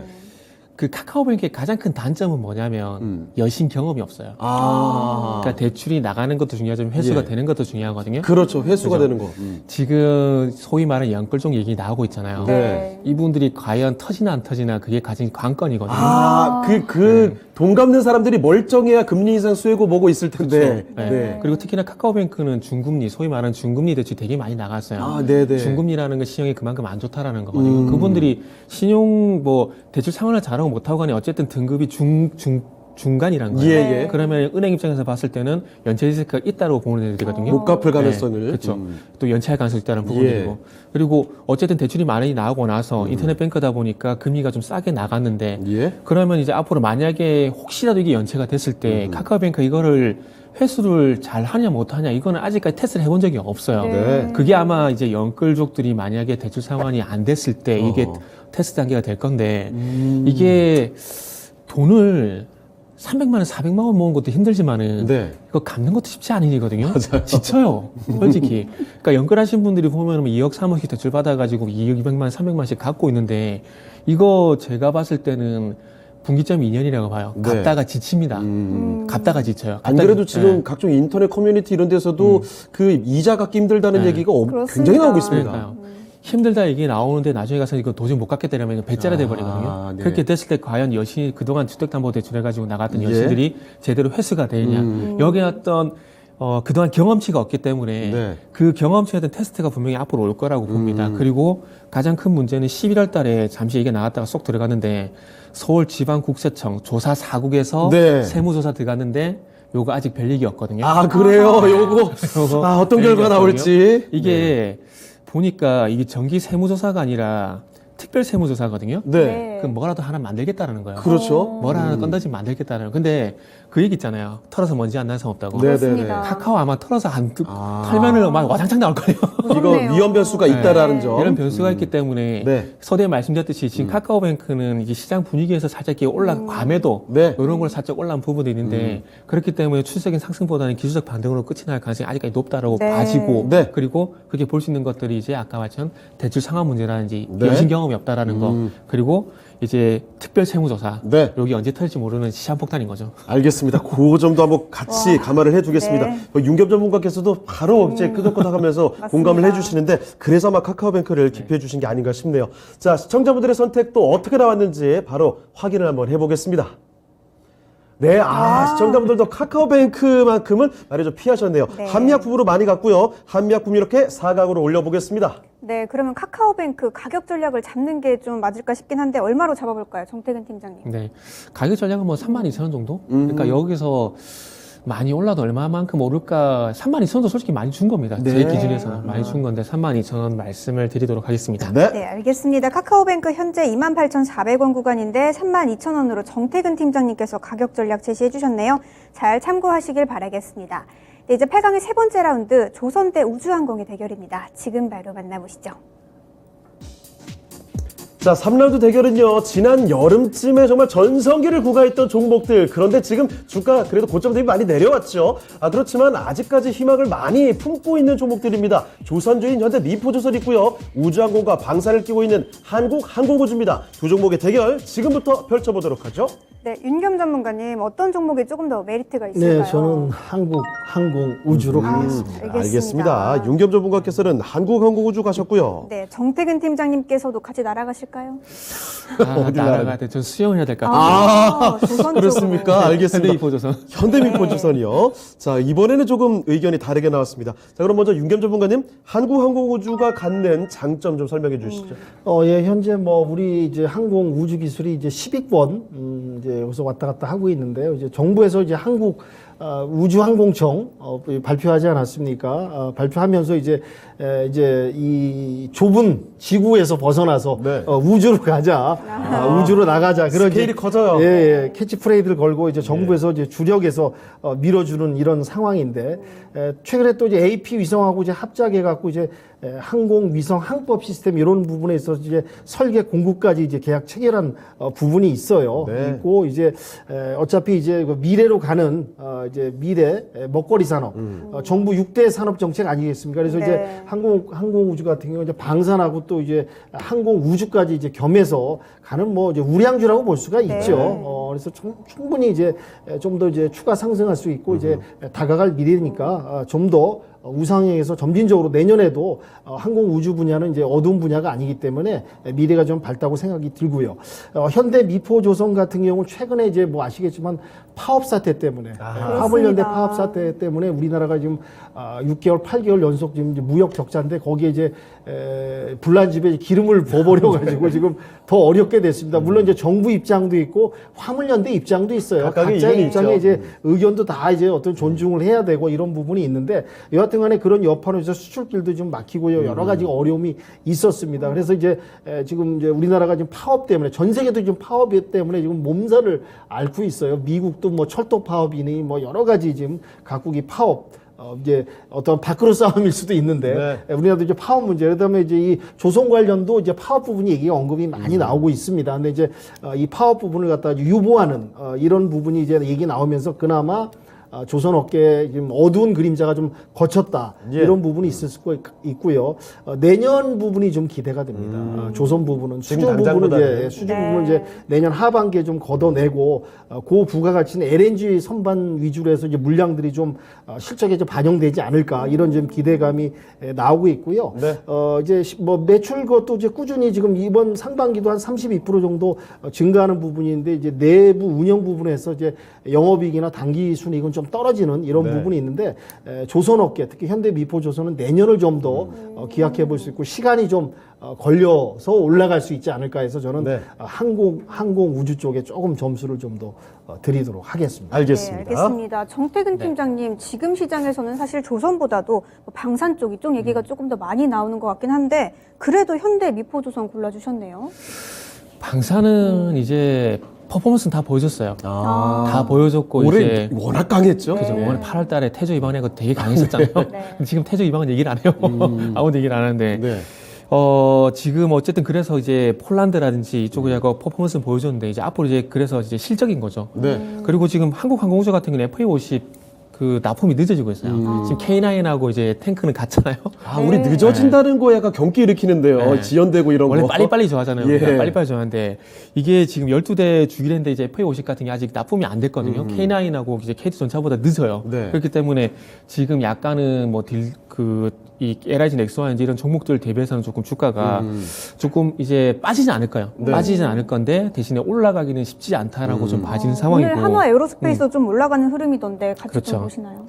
그 카카오뱅크의 가장 큰 단점은 뭐냐면 여신 경험이 없어요. 그러니까 대출이 나가는 것도 중요하지만 회수가 예. 되는 것도 중요하거든요. 그렇죠. 회수가 그죠? 되는 거. 지금 소위 말하는 연끌종 얘기 나오고 있잖아요. 네. 이분들이 과연 터지나 안 터지나 그게 가진 관건이거든요. 돈 갚는 사람들이 멀쩡해야 금리 인상 수혜고 뭐고 있을 텐데. 네. 그리고 특히나 카카오뱅크는 중금리, 소위 말하는 중금리 대출 되게 많이 나갔어요. 네네. 중금리라는 건 신용이 그만큼 안 좋다라는 거거든요. 그분들이 신용 뭐 대출 상환을 잘하고 못하고 간에 어쨌든 등급이 중간이란 거예요. 예, 예. 그러면 은행 입장에서 봤을 때는 연체 리스크가 있다고 보는 되거든요. 못 갚을 가능성을. 그렇죠. 또 연체할 가능성이 있다는 부분이고. 예. 그리고 어쨌든 대출이 많이 나오고 나서 인터넷 뱅크다 보니까 금리가 좀 싸게 나갔는데 예. 그러면 이제 앞으로 만약에 혹시라도 이게 연체가 됐을 때 카카오뱅크 이거를 회수를 잘 하냐 못하냐 이거는 아직까지 테스트를 해본 적이 없어요. 네. 그게 아마 이제 연끌족들이 만약에 대출 상환이 안 됐을 때 이게 테스트 단계가 될 건데 이게 돈을 300만 원, 400만 원 모은 것도 힘들지만은 네. 이거 갚는 것도 쉽지 않은 일이거든요. 지쳐요. 솔직히. 그러니까 연끌하신 분들이 보면 2억, 3억씩 대출 받아가지고 2억 200만 원, 300만씩 갚고 있는데 이거 제가 봤을 때는 분기점이 2년이라고 봐요. 네. 갚다가 지칩니다. 갚다가 지쳐요. 안 그래도 지금 각종 인터넷 커뮤니티 이런 데서도 그 이자 갚기 힘들다는 얘기가 그렇습니다. 굉장히 나오고 있습니다. 그러니까요. 힘들다 얘기 나오는데 나중에 가서 이거 도저히 못 갚겠다라면 이거 배짜라 돼버리거든요. 네. 그렇게 됐을 때 과연 여신이 그동안 주택담보대출 해가지고 나갔던 예. 여신들이 제대로 회수가 되느냐. 여기에 어떤 그동안 경험치가 없기 때문에 네. 그 경험치에 대한 테스트가 분명히 앞으로 올 거라고 봅니다. 그리고 가장 큰 문제는 11월 달에 잠시 얘기가 나갔다가 쏙 들어갔는데 서울지방국세청 조사 4국에서 네. 세무조사 들어갔는데 요거 아직 별 얘기 없거든요. 그래요? 요거. 어떤 결과가 나올지. 이게 보니까 이게 정기 세무조사가 아니라 특별 세무조사거든요. 네. 그럼 뭐라도 하나 만들겠다는 거예요. 그렇죠. 뭘 하나 건더지 만들겠다는 거예요. 근데 그 얘기 있잖아요. 털어서 먼지 안 나는 상 없다고. 네. 그렇습니다. 카카오 아마 털어서 털면은 막 와장창 나올 거예요. 이거 그렇네요. 위험 변수가 있다라는 점. 이런 변수가 있기 때문에 네. 서두에 말씀드렸듯이 지금 카카오뱅크는 이게 시장 분위기에서 살짝 이렇게 올라감에도 네. 이런 걸 살짝 올라온 부분도 있는데 그렇기 때문에 추세적인 상승보다는 기술적 반등으로 끝이 날 가능성이 아직까지 높다라고 네. 봐지고 네. 그리고 그렇게 볼 수 있는 것들이 이제 아까 말씀 대출 상환 문제라든지 네. 여신 경험이 없다라는 거 그리고 이제 특별 세무조사 네. 여기 언제 털릴지 모르는 시한폭탄인 거죠. 알겠습니다. 그 점도 한번 같이 감안을 해두겠습니다. 네. 윤겸 전문가께서도 바로 이제 끄덕끄덕하면서 공감을 해주시는데 그래서 아마 카카오뱅크를 기피해 주신 게 아닌가 싶네요. 자, 시청자분들의 선택도 어떻게 나왔는지 바로 확인을 한번 해보겠습니다. 네, 시청자분들도 카카오뱅크만큼은 말이죠 피하셨네요. 네. 한미약품으로 많이 갔고요. 한미약품 이렇게 4강으로 올려보겠습니다. 네, 그러면 카카오뱅크 가격 전략을 잡는 게 좀 맞을까 싶긴 한데 얼마로 잡아볼까요, 정태근 팀장님? 네. 가격 전략은 뭐 32,000원 정도? 그러니까 여기서 많이 올라도 얼마만큼 오를까? 32,000원도 솔직히 많이 준 겁니다. 제 기준에서는 많이 준 건데 32,000원 말씀을 드리도록 하겠습니다. 네. 네, 알겠습니다. 카카오뱅크 현재 28,400원 구간인데 32,000원으로 정태근 팀장님께서 가격 전략 제시해 주셨네요. 잘 참고하시길 바라겠습니다. 네, 이제 8강의 세 번째 라운드 조선 대 우주항공의 대결입니다. 지금 바로 만나보시죠. 자, 3라운드 대결은요, 지난 여름쯤에 정말 전성기를 구가했던 종목들. 그런데 지금 주가 그래도 고점 대비 많이 내려왔죠. 그렇지만 아직까지 희망을 많이 품고 있는 종목들입니다. 조선주인 현대 미포조선 있고요. 우주항공과 방사를 끼고 있는 한국항공우주입니다. 두 종목의 대결 지금부터 펼쳐보도록 하죠. 네, 윤겸 전문가님 어떤 종목에 조금 더 메리트가 있을까요? 네, 저는 한국항공우주로 가겠습니다. 알겠습니다. 윤겸 전문가께서는 한국항공우주 가셨고요. 네, 정태근 팀장님께서도 같이 날아가실까요? 날아갈 때 저 수영을 해야 될 것 같아요. 조선 그렇습니까? 쪽으로. 알겠습니다. 현대미포조선. 현대미포조선이요. 자, 이번에는 조금 의견이 다르게 나왔습니다. 자, 그럼 먼저 윤겸 전문가님, 한국항공우주가 갖는 장점 좀 설명해 주시죠. 예, 현재 뭐 우리 이제 항공 우주 기술이 이제 10위권 이제 여기서 왔다 갔다 하고 있는데요. 이제 정부에서 이제 한국 우주항공청 발표하지 않았습니까? 발표하면서 이제 이 좁은 지구에서 벗어나서 네. 우주로 가자, 우주로 나가자. 그런 스케일이 이제, 커져요. 예, 캐치프레이즈를 걸고 이제 정부에서 이제 주력해서 밀어주는 이런 상황인데 최근에 또 이제 AP 위성하고 이제 합작해 갖고 이제 항공 위성 항법 시스템 이런 부분에 있어서 이제 설계 공급까지 이제 계약 체결한 부분이 있어요. 네. 있고 이제 어차피 이제 그 미래로 가는 이제 미래 먹거리 산업 정부 6대 산업 정책 아니겠습니까? 그래서 네. 이제 항공 우주 같은 경우 이제 방산하고 또 이제 항공 우주까지 이제 겸해서 가는 뭐 이제 우량주라고 볼 수가 있죠. 그래서 충분히 이제 좀 더 이제 추가 상승할 수 있고 이제 다가갈 미래니까 좀 더 우상향에서 점진적으로 내년에도 항공 우주 분야는 이제 어두운 분야가 아니기 때문에 미래가 좀 밝다고 생각이 들고요. 현대 미포조선 같은 경우는 최근에 이제 뭐 아시겠지만 파업 사태 때문에 화물연대 파업 사태 때문에 우리나라가 지금 6개월, 8개월 연속 지금 이제 무역 적자인데 거기에 이제 불난 집에 기름을 부어버려 가지고 지금 더 어렵게 됐습니다. 물론 이제 정부 입장도 있고 화물연대 입장도 있어요. 각각의 각자의 의견이 입장에 있죠. 이제 의견도 다 이제 어떤 존중을 해야 되고 이런 부분이 있는데 여하튼 간에 그런 여파로 이제 수출길도 좀 막히고요. 여러 가지 어려움이 있었습니다. 그래서 이제 지금 이제 우리나라가 지금 파업 때문에 전 세계도 지금 파업 때문에 지금 몸살을 앓고 있어요. 미국도 뭐 철도 파업이니 뭐 여러 가지 지금 각국이 파업 이제 어떤 밖으로 싸움일 수도 있는데 우리나라도 이제 파업 문제, 그다음에 이제 이 조선 관련도 이제 파업 부분이 얘기가 언급이 많이 나오고 있습니다. 근데 이제 이 파업 부분을 갖다 유보하는 이런 부분이 이제 얘기 나오면서 그나마 조선 업계에 지금 어두운 그림자가 좀 거쳤다 이런 부분이 있을 수 있고요. 내년 부분이 좀 기대가 됩니다. 조선 부분은 수주 부분은 수주 부분은 이제 내년 하반기에 좀 걷어내고 그 부가가치는 LNG 선반 위주로 해서 이제 물량들이 좀 실적에 좀 반영되지 않을까 이런 좀 기대감이 나오고 있고요. 이제 뭐 매출 것도 이제 꾸준히 지금 이번 상반기도 한 32% 정도 증가하는 부분인데 이제 내부 운영 부분에서 이제 영업이익이나 당기 순이익은 좀 떨어지는 이런 부분이 있는데 조선업계 특히 현대미포조선은 내년을 좀 더 기약해 볼 수 있고 시간이 좀 걸려서 올라갈 수 있지 않을까 해서 저는 항공 우주 쪽에 조금 점수를 좀 더 드리도록 하겠습니다. 알겠습니다. 네, 알겠습니다. 정태근 팀장님, 지금 시장에서는 사실 조선보다도 뭐 방산 쪽 이쪽 얘기가 조금 더 많이 나오는 것 같긴 한데 그래도 현대 미포조선 골라주셨네요. 방사는 이제 퍼포먼스는 다 보여줬어요. 다 보여줬고 올해 이제 워낙 강했죠. 그죠. 오늘 8월 달에 태조 이방하고 되게 강했었잖아요. 근데 지금 태조 이방은 얘기를 안 해요. 아무도 얘기를 안 하는데. 지금 어쨌든 그래서 이제 폴란드라든지 이쪽에서 퍼포먼스를 보여줬는데 이제 앞으로 이제 그래서 이제 실적인 거죠. 그리고 지금 한국항공우주 같은 경우는 FA50 그 납품이 늦어지고 있어요. 지금 K9하고 이제 탱크는 같잖아요. 우리 늦어진다는 거 약간 경기 일으키는데요. 지연되고 이런 원래 거. 빨리빨리 좋아하잖아요. 예. 빨리빨리 좋아하는데 이게 지금 12대 주기로 했는데 이제 FA50 같은 게 아직 납품이 안 됐거든요. K9하고 이제 KT 전차보다 늦어요. 그렇기 때문에 지금 약간은 뭐 이 LIG 넥스와인지 이런 종목들 대비해서는 조금 주가가 조금 이제 빠지진 않을 거예요. 빠지진 않을 건데 대신에 올라가기는 쉽지 않다라고 좀 봐지는 상황이고. 오늘 한화 에어로스페이스도 좀 올라가는 흐름이던데 같이 그렇죠. 좀 보시나요?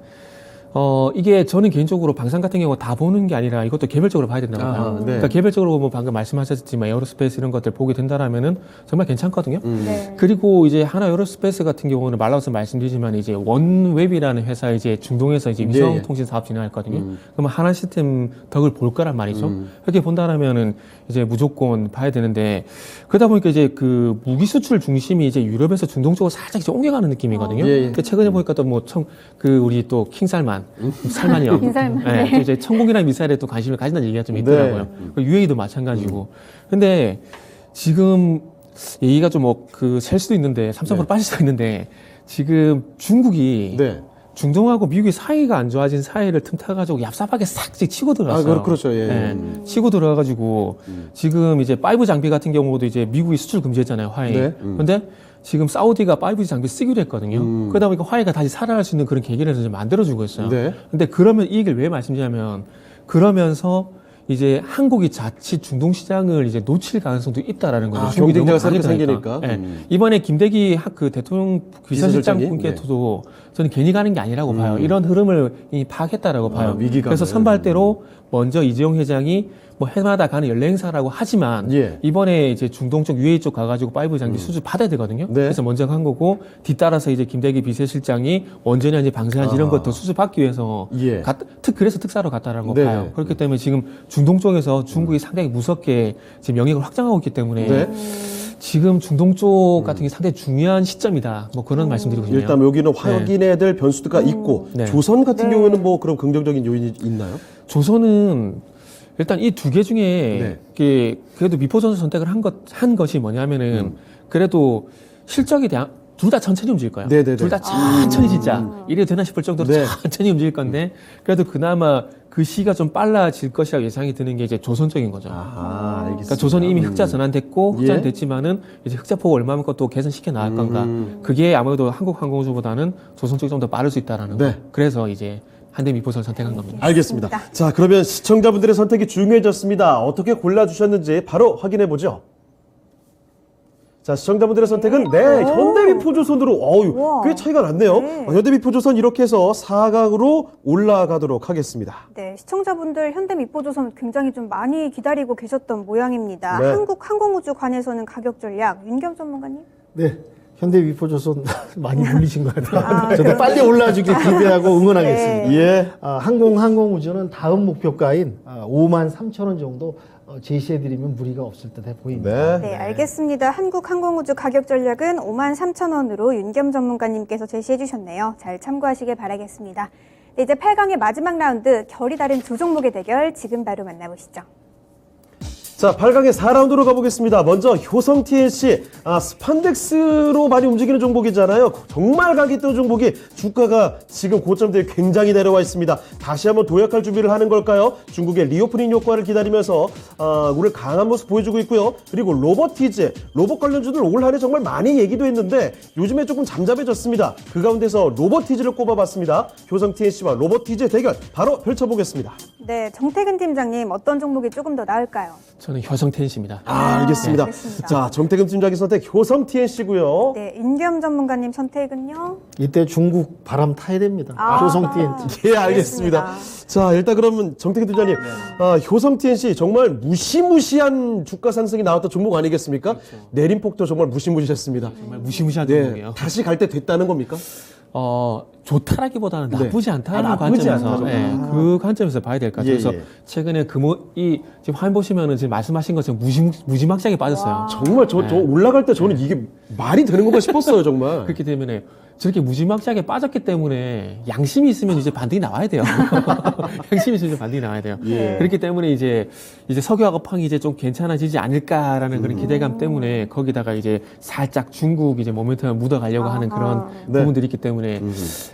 이게 저는 개인적으로 방산 같은 경우 다 보는 게 아니라 이것도 개별적으로 봐야 된다고 봐요. 네. 그러니까 개별적으로 뭐 방금 말씀하셨지만 에어로스페이스 이런 것들 보게 된다라면은 정말 괜찮거든요. 네. 그리고 이제 하나 에어로스페이스 같은 경우는 말라서 말씀드리지만 이제 원웹이라는 회사 이제 중동에서 이제 위성 통신 사업 진행했거든요. 그러면 하나 시스템 덕을 볼 거란 말이죠. 이렇게 본다라면은 이제 무조건 봐야 되는데 그러다 보니까 이제 그 무기 수출 중심이 이제 유럽에서 중동 쪽으로 살짝 이제 옮겨가는 느낌이거든요. 근데 최근에 보니까 또 뭐 그 우리 또 킹살만 살만이요. 킹살만. 네. 또 이제 천공이라는 미사일에 또 관심을 가진다는 얘기가 좀 있더라고요. 그 UAE도 마찬가지고. 근데 지금 얘기가 좀 뭐 그 셀 수도 있는데 삼성으로 빠질 수도 있는데 지금 중국이 중동하고 미국의 사이가 안 좋아진 사이를 틈타가지고 얍삽하게 싹 치고 들어갔어요. 그렇죠. 예. 네. 치고 들어가가지고 지금 이제 5 장비 같은 경우도 이제 미국이 수출 금지했잖아요, 화웨이. 근데 지금 사우디가 5G 장비 쓰기로 했거든요. 그러다 보니까 화웨이가 다시 살아날 수 있는 그런 계기를 좀 만들어주고 있어요. 근데 그러면 이 얘기를 왜 말씀드리냐면 그러면서 이제 한국이 자칫 중동 시장을 이제 놓칠 가능성도 있다라는 거죠. 중국이 경쟁자가 너무 새롭게 강해지니까. 생기니까. 네. 이번에 김대기 그 대통령 비서실장 분께서도 저는 괜히 가는 게 아니라고 봐요. 이런 흐름을 이미 파악했다라고 봐요. 위기감을. 그래서 선발대로 먼저 이재용 회장이 뭐 해마다 가는 연례 행사라고 하지만 이번에 이제 중동 쪽 UAE 쪽 가가지고 5 장비 수주 받아야 되거든요. 그래서 먼저 간 거고 뒤따라서 이제 김대기 비서실장이 원전이 이제 방사한지 이런 것도 수주 받기 위해서 그래서 특사로 갔다라는 거 봐요. 그렇기 때문에 지금 중동 쪽에서 중국이 상당히 무섭게 지금 영역을 확장하고 있기 때문에 지금 중동 쪽 같은 게 상당히 중요한 시점이다. 뭐 그런 말씀드리고 싶네요. 일단 여기는 확인해야 될 변수가 있고 조선 같은 경우에는 뭐 그런 긍정적인 요인이 있나요? 조선은 일단 이 두 개 중에 그래도 미포전을 선택을 한 것이 뭐냐면은 그래도 실적에 대한 둘 다 천천히 움직일 거예요. 둘 다 천천히 진짜 이래도 되나 싶을 정도로 천천히 움직일 건데 그래도 그나마 그 시가 좀 빨라질 것이라고 예상이 드는 게 이제 조선 쪽인 거죠. 알겠습니다. 그러니까 조선이 이미 흑자 전환됐고 흑자는 됐지만은 이제 흑자폭 얼마만큼 또 개선시켜 나갈 건가. 그게 아무래도 한국항공우주보다는 조선 쪽이 좀 더 빠를 수 있다라는 거. 그래서 이제 한대미포선을 선택한 겁니다. 알겠습니다. 자, 그러면 시청자분들의 선택이 중요해졌습니다. 어떻게 골라주셨는지 바로 확인해보죠. 자, 시청자분들의 선택은 현대미포조선으로 꽤 차이가 났네요. 현대미포조선 이렇게 해서 4강으로 올라가도록 하겠습니다. 네, 시청자분들 현대미포조선 굉장히 좀 많이 기다리고 계셨던 모양입니다. 네. 한국항공우주관에서는 가격 전략 윤겸 전문가님? 네. 현대미포조선 많이 물리신 것 같아요. 저도 빨리 올라주길 기대하고 응원하겠습니다. 항공우주는 다음 목표가인 53,000원 정도 제시해드리면 무리가 없을 듯해 보입니다. 네, 알겠습니다. 한국항공우주 가격 전략은 53,000원으로 윤겸 전문가님께서 제시해 주셨네요. 잘 참고하시길 바라겠습니다. 네, 이제 8강의 마지막 라운드 결이 다른 두 종목의 대결 지금 바로 만나보시죠. 자, 8강의 4라운드로 가보겠습니다. 먼저 효성 TNC, 스판덱스로 많이 움직이는 종목이잖아요. 정말 가기 뜨는 종목이 주가가 지금 고점대에 굉장히 내려와 있습니다. 다시 한번 도약할 준비를 하는 걸까요? 중국의 리오프닝 효과를 기다리면서 오늘 강한 모습 보여주고 있고요. 그리고 로버티즈, 로봇 관련주들 올 한해 정말 많이 얘기도 했는데 요즘에 조금 잠잠해졌습니다. 그 가운데서 로버티즈를 꼽아봤습니다. 효성 TNC와 로버티즈 대결 바로 펼쳐보겠습니다. 네, 정태근 팀장님 어떤 종목이 조금 더 나을까요? 저는 효성 TNC입니다. 알겠습니다. 알겠습니다. 자, 정태근 팀장의 선택 효성 TNC고요. 네, 윤겸 전문가님 선택은요? 이때 중국 바람 타야 됩니다. 효성 TNT. 예, 알겠습니다. 자, 일단 그러면 정태근 팀장님, 효성 TNC 정말 무시무시한 주가 상승이 나왔던 종목 아니겠습니까? 내림폭도 정말 무시무시했습니다. 정말 무시무시한 종목이에요. 다시 갈 때 됐다는 겁니까? 좋다라기보다는 나쁘지 않다는 나쁘지 관점에서 않다. 그 관점에서 봐야 될 것 같아요. 그래서 최근에 지금 화면 보시면은 지금 말씀하신 것처럼 무지막지하게 빠졌어요. 정말 저 올라갈 때 저는 이게 말이 되는 건가 싶었어요, 정말. 그렇기 때문에 저렇게 무지막지하게 빠졌기 때문에 양심이 있으면 이제 반등이 나와야 돼요. 양심이 있으면 반등이 나와야 돼요. 그렇기 때문에 이제 석유화학업황이 이제 좀 괜찮아지지 않을까라는 그런 기대감 때문에 거기다가 이제 살짝 중국 이제 모멘텀을 묻어가려고 하는 그런 부분들이 있기 때문에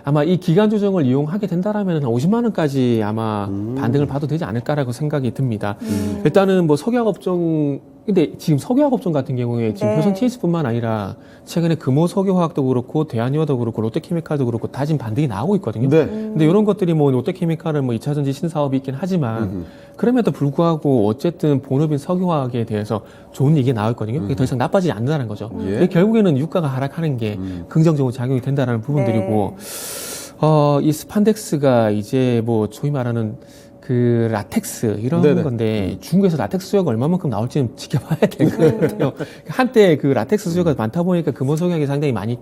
아마 이 기간 조정을 이용하게 된다라면 한 50만 원까지 아마 반등을 봐도 되지 않을까라고 생각이 듭니다. 일단은 뭐 석유화학업종 근데 지금 석유화학업종 같은 경우에 지금 효성 TNC뿐만 아니라 최근에 금호 석유화학도 그렇고 대한유화도 그렇고 롯데케미칼도 그렇고 다 지금 반등이 나오고 있거든요. 근데 이런 것들이 뭐 롯데케미칼은 뭐 2차전지 신사업이 있긴 하지만 그럼에도 불구하고 어쨌든 본업인 석유화학에 대해서 좋은 얘기가 나왔거든요. 그게 더 이상 나빠지지 않는다는 거죠. 근데 결국에는 유가가 하락하는 게 긍정적으로 작용이 된다라는 부분들이고 이 스판덱스가 이제 뭐 소위 말하는 그 라텍스 이런 네네. 건데 중국에서 라텍스 수요가 얼마만큼 나올지는 지켜봐야 될 것 같아요. 한때 그 라텍스 수요가 많다 보니까 금호 성향이 상당히 많이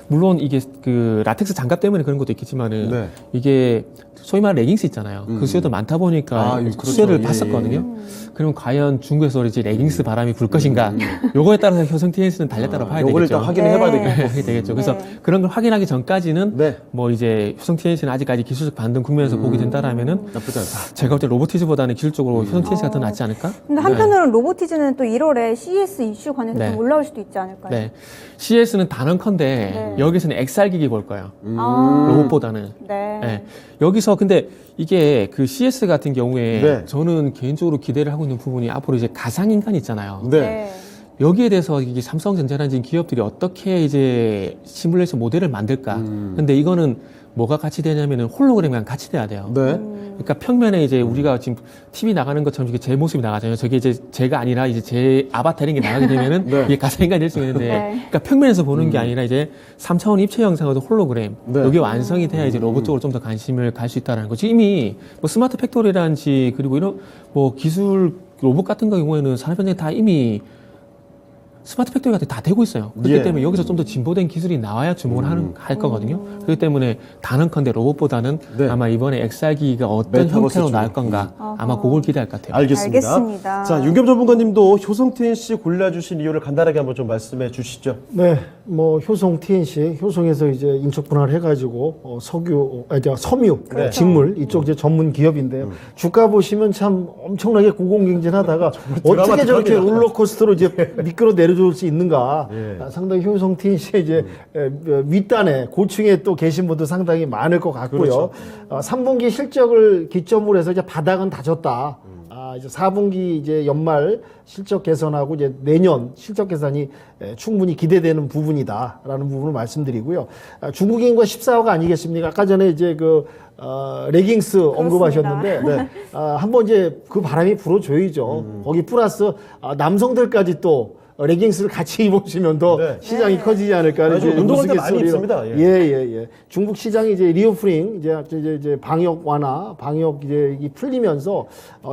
물론 이게 그 라텍스 장갑 때문에 그런 것도 있겠지만은 네. 이게 소위 말하는 레깅스 있잖아요. 그 수요도 많다 보니까 그렇죠. 수요를 예, 봤었거든요. 그럼 과연 중국에서 이제 레깅스 바람이 불 것인가? 요거에 따라서 효성 TNC는 달렸다고 봐야 요거를 되겠죠. 일단 확인을 해봐야 네. 되겠고. 하게 되겠죠. 그래서 네. 그런 걸 확인하기 전까지는 네. 뭐 이제 효성 TNC는 아직까지 기술적 반등 국면에서 보게 된다라면은 나쁘지 않다. 제가 볼 때 로보티즈보다는 기술적으로 효성 TNC가 더 낫지 않을까? 근데 한편으로는 로보티즈는 또 1월에 CES 이슈 관해서 네. 좀 올라올 수도 있지 않을까요? 네. CS는 단언컨대 네. 여기서는 XR 기기 볼 거예요. 아, 로봇보다는. 네. 네. 여기서 근데 이게 그 CS 같은 경우에 네. 저는 개인적으로 기대를 하고 있는 부분이 앞으로 이제 가상인간 있잖아요. 네. 여기에 대해서 이게 삼성전자라든지 기업들이 어떻게 이제 시뮬레이션 모델을 만들까. 근데 이거는 뭐가 같이 되냐면은 홀로그램이랑 같이 돼야 돼요. 네. 그러니까 평면에 이제 우리가 지금 TV 나가는 것처럼 이게 제 모습이 나가잖아요. 저게 이제 제가 아니라 이제 제 아바타인 게 나가게 되면은 네. 이게 가상인간이 될 수 있는데, 네. 그러니까 평면에서 보는 게 아니라 이제 3차원 입체 영상으로도 홀로그램. 네. 이게 완성이 돼야 이제 로봇 쪽으로 좀 더 관심을 갈 수 있다라는 거죠. 이미 뭐 스마트 팩토리라든지 그리고 이런 뭐 기술 로봇 같은 경우에는 산업 현장에 다 이미 스마트 팩토리 같은 게 다 되고 있어요. 그렇기 예. 때문에 여기서 좀 더 진보된 기술이 나와야 주목을 할 거거든요. 그렇기 때문에 단언컨대 로봇보다는 네. 아마 이번에 XR기기가 어떤 메타버스 형태로 쪽. 나올 건가 아마 그걸 기대할 것 같아요. 알겠습니다. 알겠습니다. 자, 윤겸 전문가님도 효성 TNC 골라주신 이유를 간단하게 한번 좀 말씀해 주시죠. 네, 뭐 효성 TNC, 효성에서 이제 인적 분할을 해가지고 석유, 섬유, 그렇죠. 직물 이쪽 이제 전문 기업인데요. 주가 보시면 참 엄청나게 고공행진하다가 어떻게 저렇게 드라마틱합니다. 롤러코스터로 이제 미끄러 내려줄 수 있는가? 예. 상당히 효성 TNC의 이제 윗단에 고층에 또 계신 분도 상당히 많을 것 같고요. 그렇죠. 3분기 실적을 기점으로 해서 이제 바닥은 다졌다. 이제 4분기 이제 연말 실적 개선하고 이제 내년 실적 개선이 충분히 기대되는 부분이다라는 부분을 말씀드리고요. 중국인과 14호가 아니겠습니까? 아까 전에 이제 레깅스 언급하셨는데 한번 이제 그 바람이 불어줘야죠. 거기 플러스 남성들까지 또 레깅스를 같이 입으시면 더 네. 시장이 커지지 않을까. 아주 이제 운동할 때 많이 우스갯소리로. 입습니다. 예. 예. 중국 시장이 이제 리오프링 이제 방역 완화, 방역 이제 이 풀리면서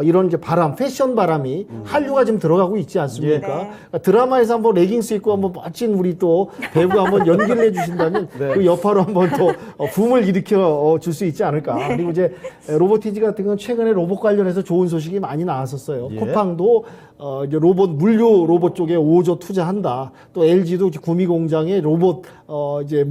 이런 이제 패션 바람이 한류가 좀 들어가고 있지 않습니까? 네. 그러니까 드라마에서 한번 레깅스 입고 한번 멋진 우리 또 배우 한번 연기를 해주신다면 네. 그 여파로 한번 또 붐을 일으켜 줄 수 있지 않을까. 그리고 이제 로보티지 같은 건 최근에 로봇 관련해서 좋은 소식이 많이 나왔었어요. 예. 쿠팡도 이제 물류 로봇 쪽에 5조 투자한다. 또 LG도 구미 공장에 로봇 이제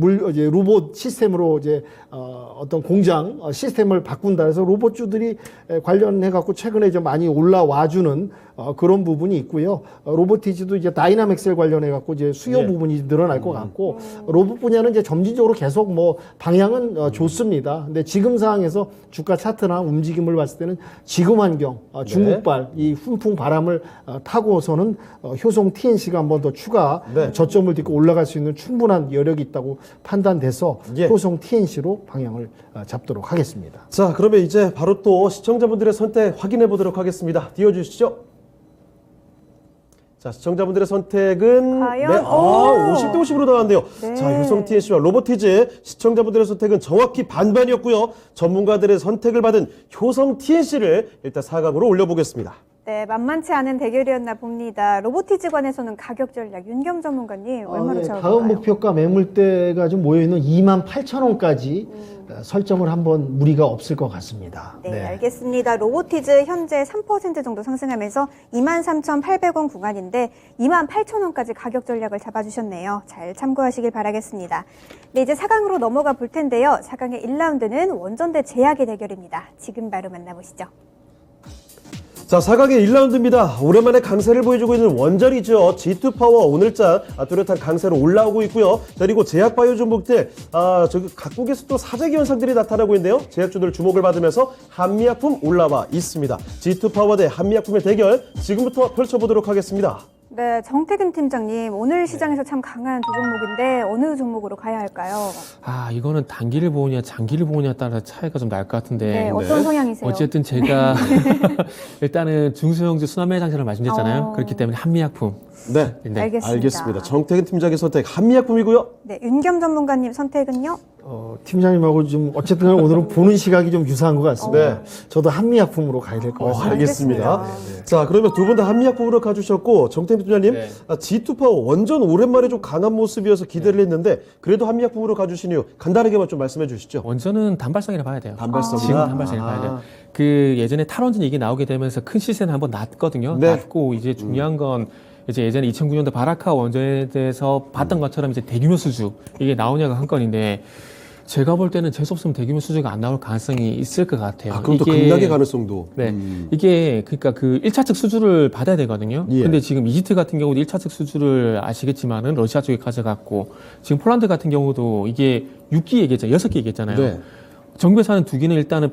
로봇 시스템으로 이제 어떤 공장 시스템을 바꾼다. 그래서 로봇주들이 관련해 갖고 최근에 좀 많이 올라와주는 그런 부분이 있고요. 로보티지도 이제 다이나믹셀 관련해 갖고 이제 수요 예. 부분이 늘어날 것 같고 로봇 분야는 이제 점진적으로 계속 뭐 방향은 좋습니다. 근데 지금 상황에서 주가 차트나 움직임을 봤을 때는 지금 환경 중국발 이 훈풍 바람을 타고서는 효성 TNC가 한 번 더 추가 네. 저점을 딛고 올라갈 수 있는 충분한 여력이 있다고 판단돼서 예. 효성 TNC로 방향을 잡도록 하겠습니다. 자, 그러면 이제 바로 또 시청자분들의 선택 확인해 보도록 하겠습니다. 띄워주시죠. 자, 시청자분들의 선택은 과연? 네, 오! 50대 50으로 나왔는데요. 네. 자, 효성 TNC와 로보티즈 시청자분들의 선택은 정확히 반반이었고요. 전문가들의 선택을 받은 효성 TNC를 일단 4강으로 올려보겠습니다. 네, 만만치 않은 대결이었나 봅니다. 로보티즈 관해서는 가격 전략 윤겸 전문가님 얼마로 네, 잡아볼까요? 다음 목표가 매물대가 좀 모여있는 28,000원까지 설정을 한번 무리가 없을 것 같습니다. 네, 알겠습니다. 로보티즈 현재 3% 정도 상승하면서 23,800원 구간인데 28,000원까지 가격 전략을 잡아주셨네요. 잘 참고하시길 바라겠습니다. 네, 이제 4강으로 넘어가 볼 텐데요. 4강의 1라운드는 원전 대 제약의 대결입니다. 지금 바로 만나보시죠. 자, 4강의 1라운드입니다. 오랜만에 강세를 보여주고 있는 원전이죠. G2파워 오늘장 뚜렷한 강세로 올라오고 있고요. 그리고 제약바이오 종목들, 저기 각국에서 또 사재기 현상들이 나타나고 있는데요. 제약주들 주목을 받으면서 한미약품 올라와 있습니다. G2파워 대 한미약품의 대결 지금부터 펼쳐보도록 하겠습니다. 네, 정태근 팀장님, 오늘 시장에서 참 강한 두 종목인데 어느 종목으로 가야 할까요? 이거는 단기를 보느냐 장기를 보느냐에 따라 차이가 좀 날 것 같은데. 네, 어떤 성향이세요? 어쨌든 제가 일단은 중소형주 순환매 장세를 말씀드렸잖아요. 그렇기 때문에 한미약품 네, 네. 알겠습니다. 정태근 팀장의 선택 한미약품이고요. 네, 윤겸 전문가님 선택은요? 팀장님하고 좀 어쨌든 오늘은 보는 시각이 좀 유사한 것 같습니다. 네. 저도 한미약품으로 가야 될 것 같습니다. 알겠습니다. 알겠습니다. 자, 그러면 두 분 다 한미약품으로 가주셨고 정태근 팀장님, 네. G2파워 원전 오랜만에 좀 강한 모습이어서 기대를 했는데 그래도 한미약품으로 가주신 이유 간단하게만 좀 말씀해 주시죠. 원전은 단발성이라 봐야 돼요. 단발성이다? 지금 단발성이라 봐야 돼요. 그 예전에 탈원전 얘기 나오게 되면서 큰 시세는 한번 났거든요. 네. 났고 이제 중요한 건 이제 예전에 2009년도 바라카 원전에 대해서 봤던 것처럼 이제 대규모 수주 이게 나오냐가 한 건인데 제가 볼 때는 재수 없으면 대규모 수주가 안 나올 가능성이 있을 것 같아요. 그럼 또 급락의 가능성도. 네. 이게 그러니까 그 1차측 수주를 받아야 되거든요. 예. 근데 지금 이집트 같은 경우도 1차측 수주를 아시겠지만은 러시아 쪽에 가져갔고 지금 폴란드 같은 경우도 이게 6기 얘기했잖아요. 6기 얘기했잖아요. 네. 네. 정부에서 하는 2기는 일단은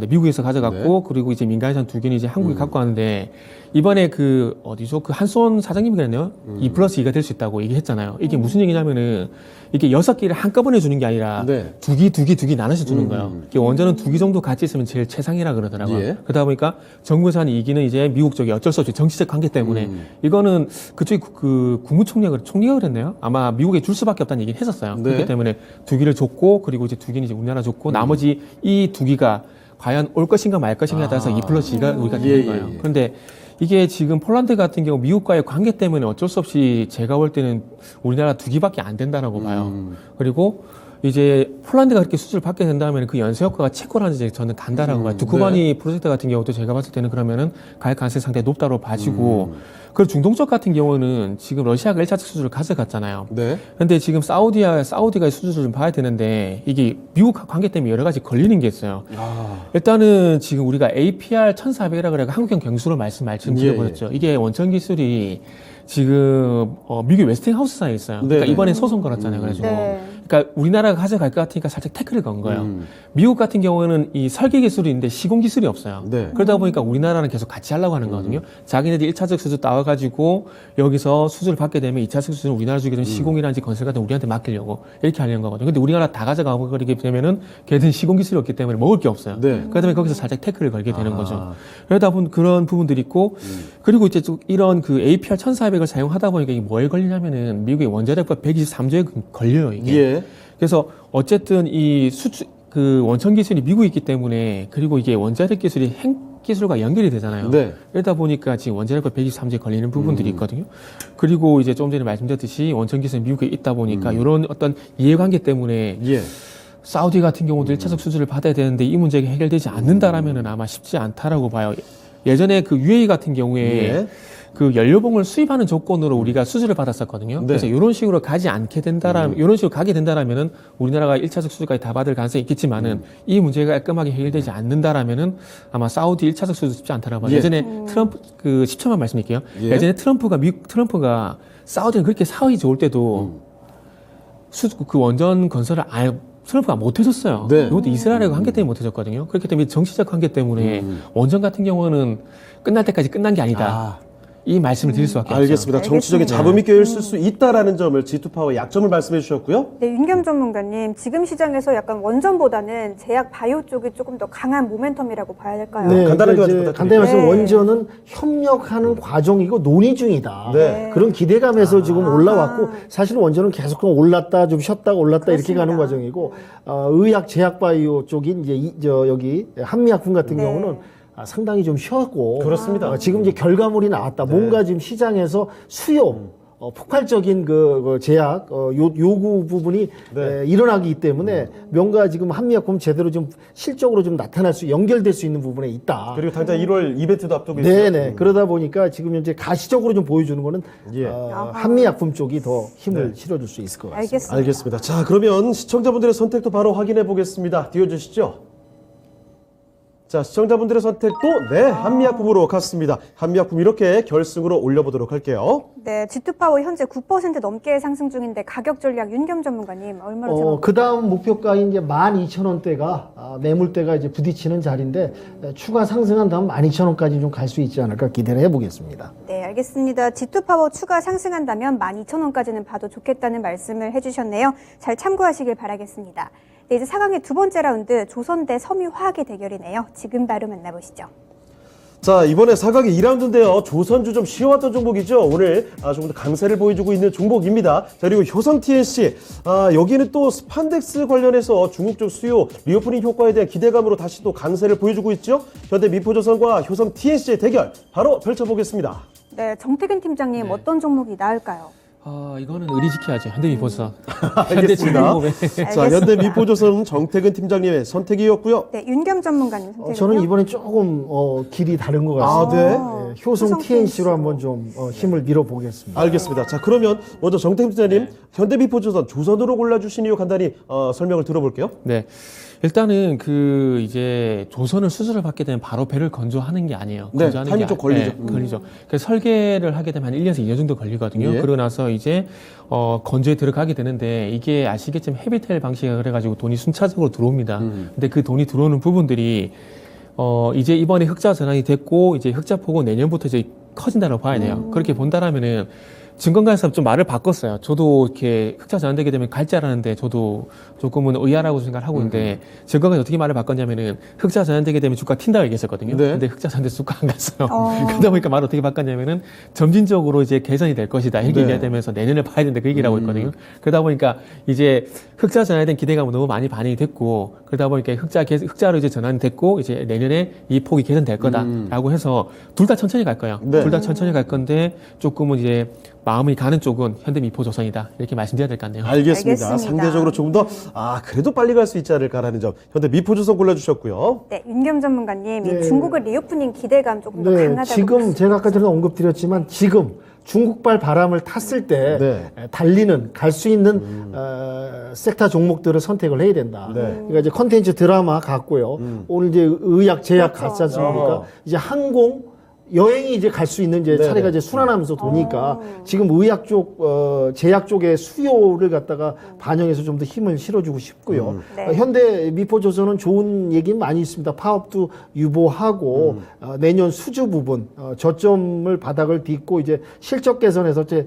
미국에서 가져갔고 그리고 이제 민간에서 한 2기는 이제 한국이 갖고 왔는데 이번에 그 어디죠? 그 한손 사장님이 그랬네요. 2+2가 될 수 있다고 얘기했잖아요. 이게 무슨 얘기냐면은 이게 6기를 한꺼번에 주는 게 아니라 네. 2기 나눠서 주는 거예요. 이게 원전은 2기 정도 같이 있으면 제일 최상이라 그러더라고요. 예. 그러다 보니까 정부에서 하는 2기는 이제 미국 쪽이 어쩔 수 없이 정치적 관계 때문에 이거는 그쪽이 그 국무총리가 그랬네요. 아마 미국에 줄 수밖에 없다는 얘기를 했었어요. 네. 그렇기 때문에 2기를 줬고 그리고 이제 2기는 이제 우리나라 줬고 나머지 이 2기가 과연 올 것인가 말 것인가에 따라서 2+2가 우리가 되는 거예요. 그런데 이게 지금 폴란드 같은 경우 미국과의 관계 때문에 어쩔 수 없이 제가 볼 때는 우리나라 2기밖에 안 된다라고 봐요. 그리고 이제 폴란드가 그렇게 수주를 받게 된다면 그 연쇄 효과가 체코라는 저는 간다라고 봐요. 두쿠바니 프로젝트 같은 경우도 제가 봤을 때는 그러면은 갈 가능성이 상당히 높다고 봐지고 그리고 중동 쪽 같은 경우는 지금 러시아가 1차적 수주를 가져갔잖아요. 네. 근데 지금 사우디가 수주를 좀 봐야 되는데 이게 미국 관계 때문에 여러 가지 걸리는 게 있어요. 일단은 지금 우리가 APR 1400이라고 그래서 한국형 경수로 말씀드려버렸죠. 이게 원천 기술이 지금 미국 웨스팅하우스사에 있어요. 그러니까 네. 이번에 소송 걸었잖아요. 그래가지고 네. 그러니까 우리나라가 가져갈 것 같으니까 살짝 태클을 건 거예요. 미국 같은 경우에는 이 설계 기술이 있는데 시공 기술이 없어요. 네. 그러다 보니까 우리나라는 계속 같이 하려고 하는 거거든요. 자기네들이 1차적 수주 따와가지고 여기서 수주를 받게 되면 2차적 수주는 우리나라 주게 되면 시공이라든지 건설 같은 거 우리한테 맡기려고 이렇게 하려는 거거든요. 근데 우리나라 다 가져가고 그렇게 되면은 걔들은 시공 기술이 없기 때문에 먹을 게 없어요. 네. 그러다 보니 거기서 살짝 태클을 걸게 되는 거죠. 그러다 보니 그런 부분들이 있고 그리고 이제 좀 이런 그 APR 1400을 사용하다 보니까 이게 뭐에 걸리냐면은 미국의 원자력법 123조에 걸려요, 이게. 예. 그래서 어쨌든 이 그 원천 기술이 미국에 있기 때문에 그리고 이게 원자력 기술이 핵 기술과 연결이 되잖아요. 네. 그러다 보니까 지금 원자력법 123조에 걸리는 부분들이 있거든요. 그리고 이제 좀 전에 말씀드렸듯이 원천 기술이 미국에 있다 보니까 이런 어떤 이해관계 때문에 예. 사우디 같은 경우도 1차적 수주를 받아야 되는데 이 문제가 해결되지 않는다라면은 아마 쉽지 않다라고 봐요. 예전에 그 UAE 같은 경우에 예. 그 연료봉을 수입하는 조건으로 우리가 수주를 받았었거든요. 네. 그래서 이런 식으로 가지 않게 된다라면, 이런 식으로 가게 된다라면은 우리나라가 1차적 수주까지 다 받을 가능성이 있겠지만은 이 문제가 깔끔하게 해결되지 않는다라면은 아마 사우디 1차적 수주 쉽지 않다라고 봐요. 예. 예전에 트럼프 그 10초만 말씀드릴게요. 예. 예전에 트럼프가 사우디는 그렇게 사업이 좋을 때도 그 원전 건설을 아예 트럼프가 못 해줬어요. 네. 이것도 이스라엘과 관계 때문에 못 해줬거든요. 그렇기 때문에 정치적 관계 때문에 원전 같은 경우는 끝날 때까지 끝난 게 아니다. 이 말씀을 드릴 수밖에 없죠. 알겠습니다. 정치적인 알겠습니다. 잡음이 껴있을 수 있다라는 점을 G2파워의 약점을 말씀해 주셨고요. 네, 윤겸 전문가님, 지금 시장에서 약간 원전보다는 제약 바이오 쪽이 조금 더 강한 모멘텀이라고 봐야 될까요? 간단하게 그러니까 이제 부탁드립니다. 간단히 말씀 네. 원전은 협력하는 과정이고 논의 중이다. 네. 그런 기대감에서 지금 올라왔고 사실 원전은 계속 올랐다 좀 쉬었다가 올랐다 이렇게 가는 과정이고 의학 제약 바이오 쪽인 이제 여기 한미약품 같은 네. 경우는 상당히 좀 쉬었고 그렇습니다. 지금 이제 결과물이 나왔다. 뭔가 지금 시장에서 수요 폭발적인 그 제약 요구 부분이 네. 일어나기 때문에 뭔가 지금 한미약품 제대로 좀 실적으로 좀 나타날 수 연결될 수 있는 부분에 있다. 그리고 당장 1월 이벤트도 앞두고 있어요. 네네. 그러다 보니까 지금 현재 가시적으로 좀 보여주는 거는 예. 한미약품 쪽이 더 힘을 실어줄 수 있을 것 같습니다. 알겠습니다. 알겠습니다. 자, 그러면 시청자분들의 선택도 바로 확인해 보겠습니다. 띄워주시죠. 자, 시청자분들의 선택도 네, 한미약품으로 갔습니다. 한미약품 이렇게 결승으로 올려보도록 할게요. 네, G2파워 현재 9% 넘게 상승 중인데 가격 전략 윤겸 전문가님 얼마나 생각하세요? 그 다음 목표가인 이제 12,000원대가 매물대가 이제 부딪히는 자리인데 추가 상승한 다음 12,000원까지 좀 갈 수 있지 않을까 기대를 해보겠습니다. 네, 알겠습니다. G2파워 추가 상승한다면 12,000원까지는 봐도 좋겠다는 말씀을 해주셨네요. 잘 참고하시길 바라겠습니다. 네, 이제 4강의 두 번째 라운드 조선대 섬유화학의 대결이네요. 지금 바로 만나보시죠. 자, 이번에 4강의 2라운드인데요. 조선주 좀 쉬워왔던 종목이죠. 오늘 조금 더 강세를 보여주고 있는 종목입니다. 자, 그리고 효성 TNC. 여기는 또 스판덱스 관련해서 중국 쪽 수요 리오프닝 효과에 대한 기대감으로 다시 또 강세를 보여주고 있죠. 현대 미포조선과 효성 TNC의 대결 바로 펼쳐보겠습니다. 네, 정태근 팀장님 어떤 종목이 나을까요? 이거는 의리 지켜야죠. 현대미포조선. 알겠습니다. 자, 알겠습니다. 현대미포조선 정태근 팀장님의 선택이었고요. 네, 윤겸 전문가님 선택은요? 저는 이번에 조금 길이 다른 것 같습니다. 네. 네, 효성 TNC로 한번 좀 힘을 밀어보겠습니다. 알겠습니다. 자, 그러면 먼저 정태근 팀장님, 현대미포조선 조선으로 골라주신 이유 간단히 설명을 들어볼게요. 네. 일단은 이제 조선을 수술을 받게 되면 바로 배를 건조하는 게 아니에요. 네, 건조하는 타이밍 게 좀 걸리죠. 네, 걸리죠. 그래서 설계를 하게 되면 한 1년에서 2년 정도 걸리거든요. 예. 그러고 나서 이제 건조에 들어가게 되는데 이게 아시겠지만 헤비테일 방식이라 그래가지고 돈이 순차적으로 들어옵니다. 근데 그 돈이 들어오는 부분들이 이제 이번에 흑자 전환이 됐고 이제 흑자 폭은 내년부터 이제 커진다고 봐야 돼요. 그렇게 본다라면은 증권가에서 좀 말을 바꿨어요. 저도 이렇게 흑자 전환되게 되면 갈 줄 알았는데 저도 조금은 의아라고 생각을 하고 있는데 증권가에서 어떻게 말을 바꿨냐면은 흑자 전환되게 되면 주가 튄다고 얘기했었거든요. 네. 근데 흑자 전환돼서 주가 안 갔어요. 그러다 보니까 말을 어떻게 바꿨냐면은 점진적으로 이제 개선이 될 것이다. 이렇게 네. 얘기하면서 내년을 봐야 된다. 그 얘기라고 했거든요. 그러다 보니까 이제 흑자 전환에 대한 기대감은 너무 많이 반영이 됐고 그러다 보니까 흑자로 이제 전환됐고 이제 내년에 이 폭이 개선될 거다라고 해서 둘 다 천천히 갈 거예요. 네. 둘 다 천천히 갈 건데 조금은 이제 마음이 가는 쪽은 현대미포조선이다 이렇게 말씀드려야 될 것 같네요. 알겠습니다. 알겠습니다. 상대적으로 조금 더 그래도 빨리 갈 수 있지 않을까라는 점. 현대미포조선 골라주셨고요. 네, 윤겸 전문가님, 네. 이 중국의 리오프닝 기대감 조금 더 네, 강하다고 지금 보시죠? 제가 아까 전에 언급드렸지만 지금 중국발 바람을 탔을 때 네. 달리는 갈 수 있는 섹터 종목들을 선택을 해야 된다. 네. 그러니까 이제 컨텐츠 드라마 갔고요. 오늘 이제 의학 제약 그렇죠. 갔지 않습니까? 어. 이제 항공 여행이 이제 갈 수 있는 이제 네네. 차례가 이제 순환하면서 도니까 지금 의학 쪽, 제약 쪽의 수요를 갖다가 반영해서 좀 더 힘을 실어주고 싶고요. 네. 현대 미포조선은 좋은 얘기는 많이 있습니다. 파업도 유보하고 내년 수주 부분 저점을 바닥을 딛고 이제 실적 개선에서 이제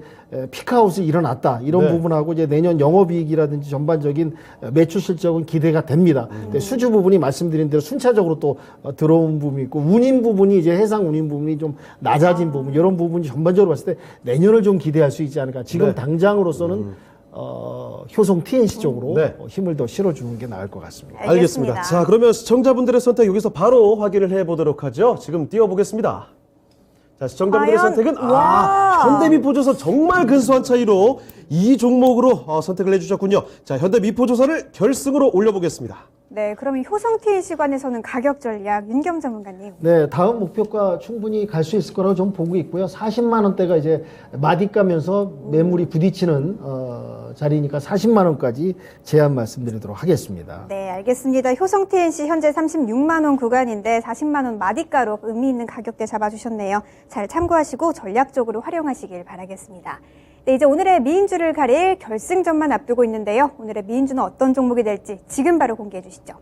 피크아웃이 일어났다 이런 네. 부분하고 이제 내년 영업이익이라든지 전반적인 매출 실적은 기대가 됩니다. 근데 수주 부분이 말씀드린 대로 순차적으로 또 들어온 부분이 있고 운임 부분이 이제 해상 운임 부분이 좀 낮아진 부분 이런 부분이 전반적으로 봤을 때 내년을 좀 기대할 수 있지 않을까. 지금 네. 당장으로서는 효성 TNC 쪽으로 네. 힘을 더 실어주는 게 나을 것 같습니다. 알겠습니다. 자, 그러면 시청자분들의 선택 여기서 바로 확인을 해보도록 하죠. 지금 띄워보겠습니다. 자, 시청자분들의 과연? 선택은 와. 현대미포조선 정말 근소한 차이로 이 종목으로 선택을 해주셨군요. 자, 현대미포조선을 결승으로 올려보겠습니다. 네, 그러면 효성 TNC 관에서는 가격 전략 윤겸 전문가님. 네, 다음 목표가 충분히 갈 수 있을 거라고 저는 보고 있고요. 40만 원대가 이제 마디가면서 매물이 부딪히는 자리니까 40만 원까지 제한 말씀드리도록 하겠습니다. 네, 알겠습니다. 효성 TNC 현재 36만 원 구간인데 40만 원 마디가로 의미 있는 가격대 잡아주셨네요. 잘 참고하시고 전략적으로 활용하시길 바라겠습니다. 네, 이제 오늘의 미인주를 가릴 결승전만 앞두고 있는데요. 오늘의 미인주는 어떤 종목이 될지 지금 바로 공개해 주시죠.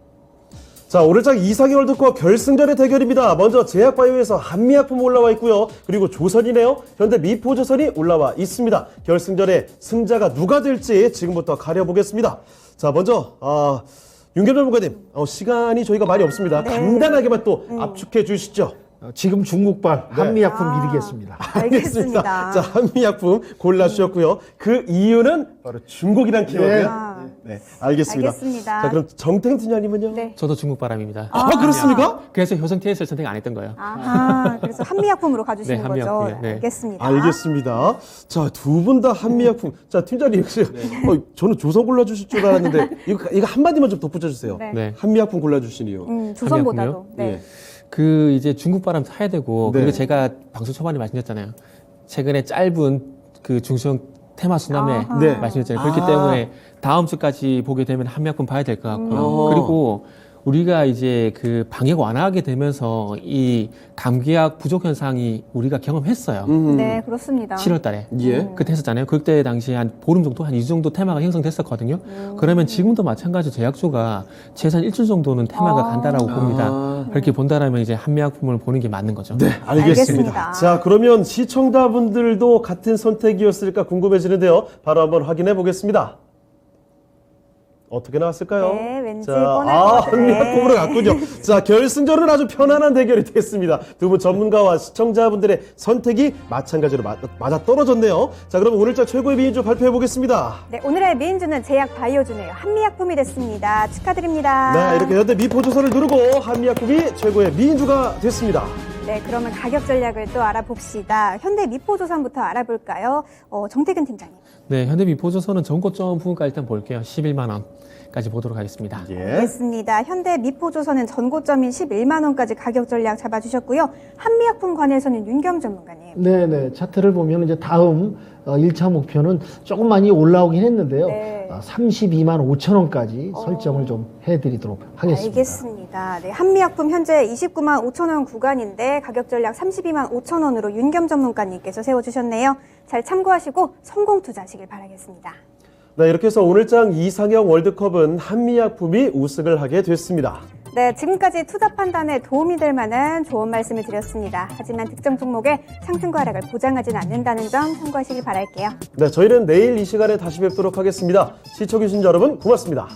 자, 오늘장 2상위 월드컵 결승전의 대결입니다. 먼저 제약바이오에서 한미약품 올라와 있고요. 그리고 조선이네요. 현대 미포조선이 올라와 있습니다. 결승전의 승자가 누가 될지 지금부터 가려보겠습니다. 자, 먼저 윤겸 전문가님, 시간이 저희가 많이 없습니다. 네. 간단하게만 또 압축해 주시죠. 지금 중국발 한미약품 미리겠습니다. 알겠습니다. 자, 한미약품 골라주셨고요. 그 이유는 바로 중국이란 키워드요. 네, 알겠습니다. 알겠습니다. 자, 그럼 정태근 팀장님은요? 네. 저도 중국 바람입니다. 그렇습니까? 그래서 효성 TNC를 선택 안 했던 거예요. 아하, 그래서 한미약품으로 가주시는 네, 거죠. 한미약품이요. 네. 알겠습니다. 알겠습니다. 자, 두 분 다 한미약품. 자, 팀장님, 혹시, 저는 조선 골라주실 줄 알았는데, 이거 한마디만 좀 덧붙여 주세요. 네. 네. 한미약품 골라주신 이유. 조선보다도. 한미약품이요? 네. 예. 그 이제 중국 바람 사야 되고 네. 그리고 제가 방송 초반에 말씀드렸잖아요. 최근에 짧은 그 중소형 테마 수남에 아하. 네. 말씀드렸잖아요. 그렇기 때문에 다음 주까지 보게 되면 한미약품 봐야 될 것 같고요. 음. 그리고 우리가 이제 그 방역 완화하게 되면서 이 감기약 부족 현상이 우리가 경험했어요. 네, 그렇습니다. 7월 달에. 예. 그때 했었잖아요. 그때 당시에 한 보름 정도, 한 2주 정도 테마가 형성됐었거든요. 그러면 지금도 마찬가지로 제약주가 최소한 일주일 정도는 테마가 간다라고 봅니다. 그렇게 본다라면 이제 한미약품을 보는 게 맞는 거죠. 네, 알겠습니다. 알겠습니다. 자, 그러면 시청자분들도 같은 선택이었을까 궁금해지는데요. 바로 한번 확인해 보겠습니다. 어떻게 나왔을까요? 네, 왠지 자, 뻔할 것 같아요. 한미약품으로 갔군요. 자, 결승전은 아주 편안한 대결이 됐습니다. 두 분 전문가와 시청자분들의 선택이 마찬가지로 맞아 떨어졌네요. 자, 그럼 오늘자 최고의 미인주 발표해 보겠습니다. 네, 오늘의 미인주는 제약 바이오주네요. 한미약품이 됐습니다. 축하드립니다. 네, 이렇게 현대 미포조선을 누르고 한미약품이 최고의 미인주가 됐습니다. 네, 그러면 가격 전략을 또 알아봅시다. 현대 미포조선부터 알아볼까요? 정태근 팀장님. 네, 현대미포조선은 전고점 부분가 일단 볼게요. 11만 원까지 보도록 하겠습니다. 예. 알겠습니다. 현대 미포조선은 전고점인 11만 원까지 가격 전략 잡아주셨고요. 한미약품관에서는 윤경 전문가님. 네네. 차트를 보면 이제 다음 1차 목표는 조금 많이 올라오긴 했는데요. 네. 32만 5천 원까지 설정을 좀 해드리도록 하겠습니다. 알겠습니다. 네, 한미약품 현재 29만 5천 원 구간인데 가격 전략 32만 5천 원으로 윤겸 전문가님께서 세워주셨네요. 잘 참고하시고 성공 투자하시길 바라겠습니다. 네, 이렇게 해서 오늘장 이상형 월드컵은 한미약품이 우승을 하게 됐습니다. 네, 지금까지 투자 판단에 도움이 될 만한 좋은 말씀을 드렸습니다. 하지만 특정 종목의 상승과 하락을 보장하진 않는다는 점 참고하시길 바랄게요. 네, 저희는 내일 이 시간에 다시 뵙도록 하겠습니다. 시청해주신 여러분 고맙습니다.